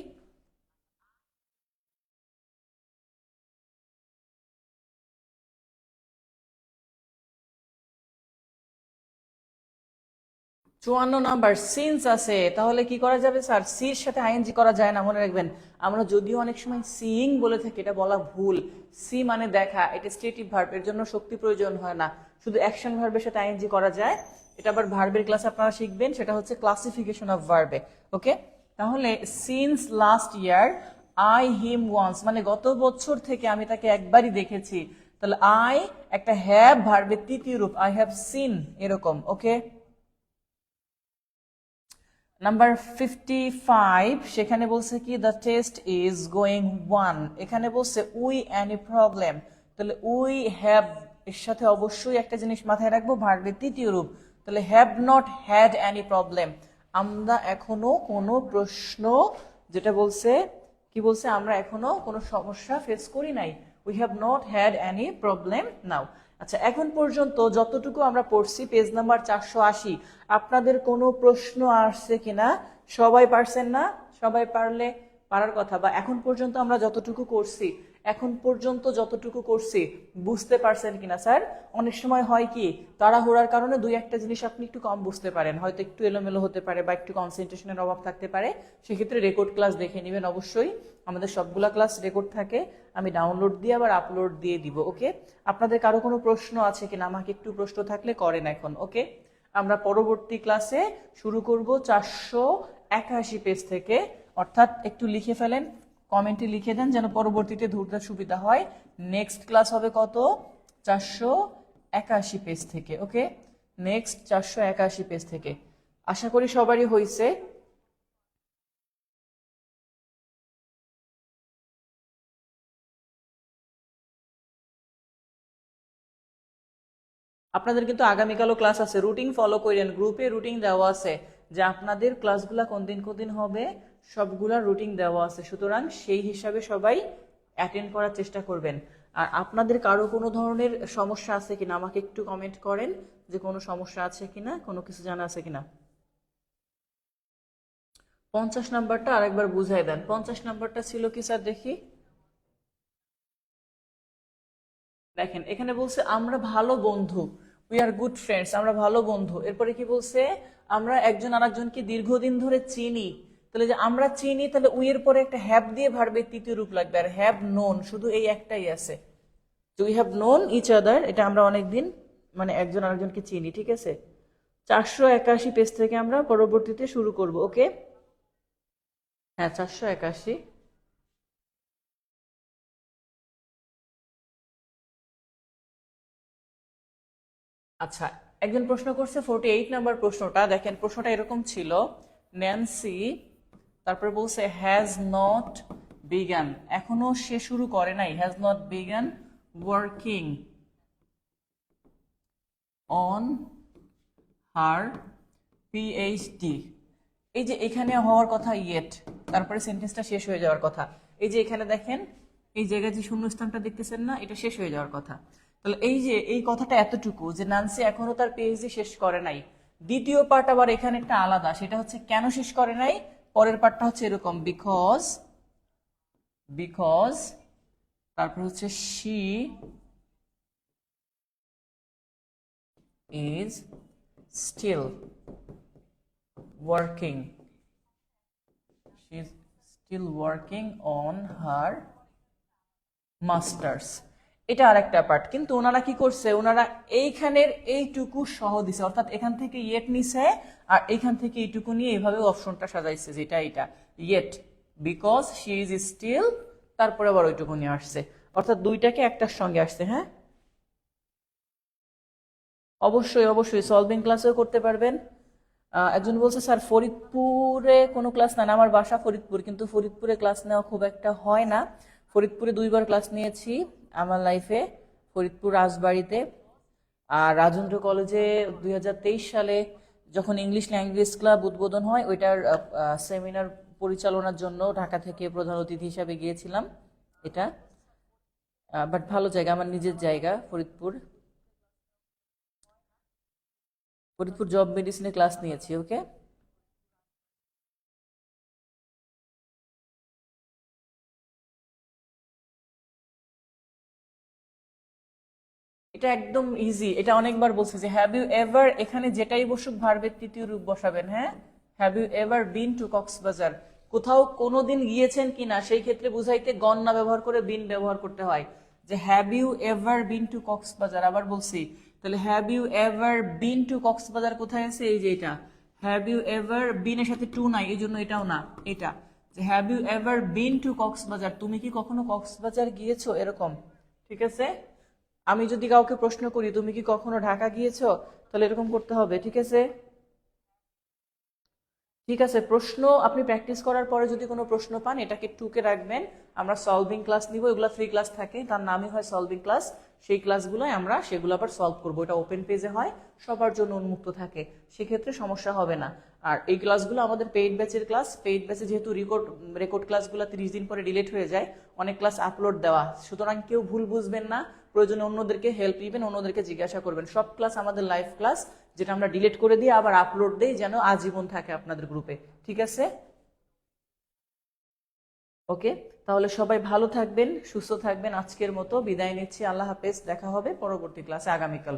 54 নাম্বার সিন্স আছে, তাহলে কি করা যাবে স্যার? সির সাথে আইএনজি করা যায় না, মনে রাখবেন। আমরা যদিও অনেক সময় সিইং বলে থাকি, এটা বলা ভুল। সি মানে দেখা, এটা স্টেটিভ ভার্ব, এর জন্য শক্তি প্রয়োজন হয় না, শুধু অ্যাকশন ভার্বের সাথে আইএনজি করা যায়। এটা আবার ভার্বের ক্লাসে আপনারা শিখবেন, সেটা হচ্ছে ক্লাসিফিকেশন অফ ভার্বে। ওকে, তাহলে since last year I him once, মানে গত বছর থেকে আমি তাকে একবারই দেখেছি। তাহলে আই একটা হ্যাভ ভার্বের তৃতীয় রূপ, আই হ্যাভ সিন এরকম। ওকে, নাম্বার 55 সেখানে বলছে কি the test is going one, এখানে বলছে উই এনি প্রবলেম, তাহলে উই হ্যাভ এর সাথে অবশ্যই একটা জিনিস মাথায় রাখবো, ভার্বের তৃতীয় রূপ, তাহলে have not had any problem, আমরা এখনো কোনো প্রশ্ন, যেটা বলছে কি বলছে, আমরা এখনো কোনো সমস্যা ফেস করি নাই, we have not had any problem নাও। আচ্ছা, এখন পর্যন্ত যতটুকু আমরা পড়ছি পেজ নাম্বার 480, আপনাদের কোনো প্রশ্ন আসছে কিনা? সবাই পারছেন না? সবাই পারলে, পারার কথা, বা এখন পর্যন্ত আমরা যতটুকু করছি, এখন পর্যন্ত যতটুকু করছি বুঝতে পারছেন কিনা স্যার? অনেক সময় হয় কি, তাড়াহুড়ার কারণে দুই একটা জিনিস আপনি একটু কম বুঝতে পারেন, হয়তো একটু এলোমেলো হতে পারে বা একটু কনসেন্ট্রেশনের অভাব থাকতে পারে, সেক্ষেত্রে রেকর্ড ক্লাস দেখে নেবেন অবশ্যই। আমাদের সবগুলা ক্লাস রেকর্ড থাকে, আমি ডাউনলোড দিয়ে আবার আপলোড দিয়ে দিব। ওকে, আপনাদের কারো কোনো প্রশ্ন আছে কিনা? আমাকে একটু প্রশ্ন থাকলে করেন এখন। ওকে, আমরা পরবর্তী ক্লাসে শুরু করব 481 পেজ থেকে। অর্থাৎ একটু লিখে ফেলেন, কমেন্টে লিখে দেন যেন পরবর্তীতে ধরতে সুবিধা হয়। নেক্সট ক্লাস হবে কত? 481 পেজ থেকে। ওকে, নেক্সট 481 পেজ থেকে। আশা করি সবারই হয়েছে। আপনাদের কিন্তু আগামীকালও ক্লাস আছে, রুটিন ফলো করেন, গ্রুপে রুটিন দেওয়া আছে যে আপনাদের ক্লাসগুলা কোন দিন হবে, সবগুলা রুটিন দেওয়া আছে। সুতরাং সেই হিসাবে সবাই অ্যাটেন্ড করার চেষ্টা করবেন। আর আপনাদের কারো কোনো ধরনের সমস্যা আছে কিনা আমাকে একটু কমেন্ট করেন যে কোনো সমস্যা আছে কিনা, কোনো কিছু জানা আছে কিনা। 50 নাম্বারটা আরেকবার বুঝাই দেন। 50 নাম্বারটা ছিল কি স্যার দেখি? দেখেন এখানে বলছে আমরা ভালো বন্ধু, উই আর গুড ফ্রেন্ডস, আমরা ভালো বন্ধু। এরপরে কি বলছে? আমরা একজন আরেকজনকে দীর্ঘদিন ধরে চিনি। তাহলে যে আমরা চিনি, তাহলে উই এর পরে একটা হ্যাভ দিয়ে ভার্বের তৃতীয় রূপ লাগবে। আর হ্যাভ নোন শুধু এই একটাই আছে, we have known each other, এটা আমরা অনেকদিন মানে একজন আরেকজনকে চিনি। ঠিক আছে, 481 পেজ থেকে আমরা পরবর্তীতে শুরু করব। ওকে, হ্যাঁ 481। আচ্ছা, একজন প্রশ্ন করছে 48 নাম্বার প্রশ্নটা। দেখেন প্রশ্নটা এরকম ছিল, ন্যান্সি তারপরে বলছে হ্যাজ নট বিগান, এখনো সে শুরু করে নাই, has not began working on her PhD. এই যে এখানে হওয়ার কথা ইয়েট, তারপরে সেন্টেন্সটা শেষ হয়ে যাওয়ার কথা। এই যে এখানে দেখেন এই জায়গায় যে শূন্যস্থানটা দেখতেছেন না, এটা শেষ হয়ে যাওয়ার কথা। তাহলে এই যে এই কথাটা এতটুকু যে নান্সি এখনো তার পিএইচডি শেষ করে নাই। দ্বিতীয় পার্ট আবার এখানে একটা আলাদা, সেটা হচ্ছে কেন শেষ করে নাই। পরের পার্টটা হচ্ছে এরকম, বিকজ তারপর হচ্ছে she is still working, she is still working on her masters। এটা আরেকটা পার্ট। কিন্তু ওনারা কি করছে, ওনারা এইখানের এইটুকু সহ দিছে, অর্থাৎ এখান থেকে ইয়েট নিছে আর এইখান থেকে এইটুকু নিয়ে এইভাবে অপশনটা সাজাইছে, যেটা এটা yet, because she is still, তারপরে আবার ওইটুকু নিয়ে আসছে, অর্থাৎ দুইটাকে একটার সঙ্গে আসছে। হ্যাঁ, অবশ্যই সলভিং ক্লাসও করতে পারবেন। একজন বলছে স্যার ফরিদপুরে কোনো ক্লাস না, আমার বাসা ফরিদপুর, কিন্তু ফরিদপুরে ক্লাস নেওয়া খুব একটা হয় না। ফরিদপুরে 2বার ক্লাস নিয়েছি আমার লাইফে, ফরিদপুর রাজবাড়িতে আর রাজেন্দ্র কলেজে 2023 সালে যখন ইংলিশ ল্যাঙ্গুয়েজ ক্লাব উদ্বোধন হয়, ওইটার সেমিনার পরিচালনার জন্য ঢাকা থেকে প্রধান অতিথি হিসাবে গিয়েছিলাম। এটা বাট ভালো জায়গা, আমার নিজের জায়গা ফরিদপুর জব মেডিসিনে ক্লাস নিয়েছি। ওকে, এটা একদম ইজি, এটা অনেকবার বলছি যে হ্যাভ ইউ এভার, এখানে যেটাই বসুক ভার্বের তৃতীয় রূপ বসাবেন। হ্যাঁ, have you ever been to Cox's Bazar, কোথাও কোনোদিন গিয়েছেন কিনা সেই ক্ষেত্রে বুঝাইতে গন না ব্যবহার করে বিন ব্যবহার করতে হয়। যে have you ever been to Cox's Bazar, আবার বলছি, তাহলে have you ever been to Cox's Bazar কোথায় আছে? এই যে এটা, হ্যাভ ইউ এভার, বিনের সাথে টু নাই এই জন্য এটাও না, এটা যে have you ever been to Cox's Bazar, তুমি কি কখনো কক্সবাজার গিয়েছো, এরকম। ঠিক আছে, আমি যদি কাউকে প্রশ্ন করি তুমি কি কখনো ঢাকা গিয়েছো, তাহলে এরকম করতে হবে। ঠিক আছে, প্রশ্ন আপনি প্র্যাকটিস করার পরে যদি কোনো প্রশ্ন পান এটাকে টুকে রাখবেন। আমরা সলভিং ক্লাস নিব, এগুলো ফ্রি ক্লাস থাকে, তার নামই হয় সলভিং ক্লাস। সেই ক্লাসগুলোই আমরা সেগুলো আবার সলভ করবো, এটা ওপেন পেজে হয়, সবার জন্য উন্মুক্ত থাকে, সেক্ষেত্রে সমস্যা হবে না। আর এই ক্লাসগুলো আমাদের পেইড ব্যাচের ক্লাস, পেইড ব্যাচে যেহেতু রেকর্ড ক্লাসগুলো 30 দিন পরে ডিলিট হয়ে যায়, অনেক ক্লাস আপলোড দেওয়া, সুতরাং কেউ ভুল বুঝবেন না, প্রয়োজনে অন্যদেরকে হেল্প নেবেন, অন্যদেরকে জিজ্ঞাসা করবেন। সব ক্লাস আমাদের লাইভ ক্লাস, যেটা আমরা ডিলিট করে দিয়ে আবার আপলোড দেই, যেন আজীবন থাকে আপনাদের গ্রুপে। ঠিক আছে, ওকে, তাহলে সবাই ভালো থাকবেন, সুস্থ থাকবেন। আজকের মতো বিদায় নিচ্ছি, আল্লাহ হাফেজ, দেখা হবে পরবর্তী ক্লাসে আগামীকাল।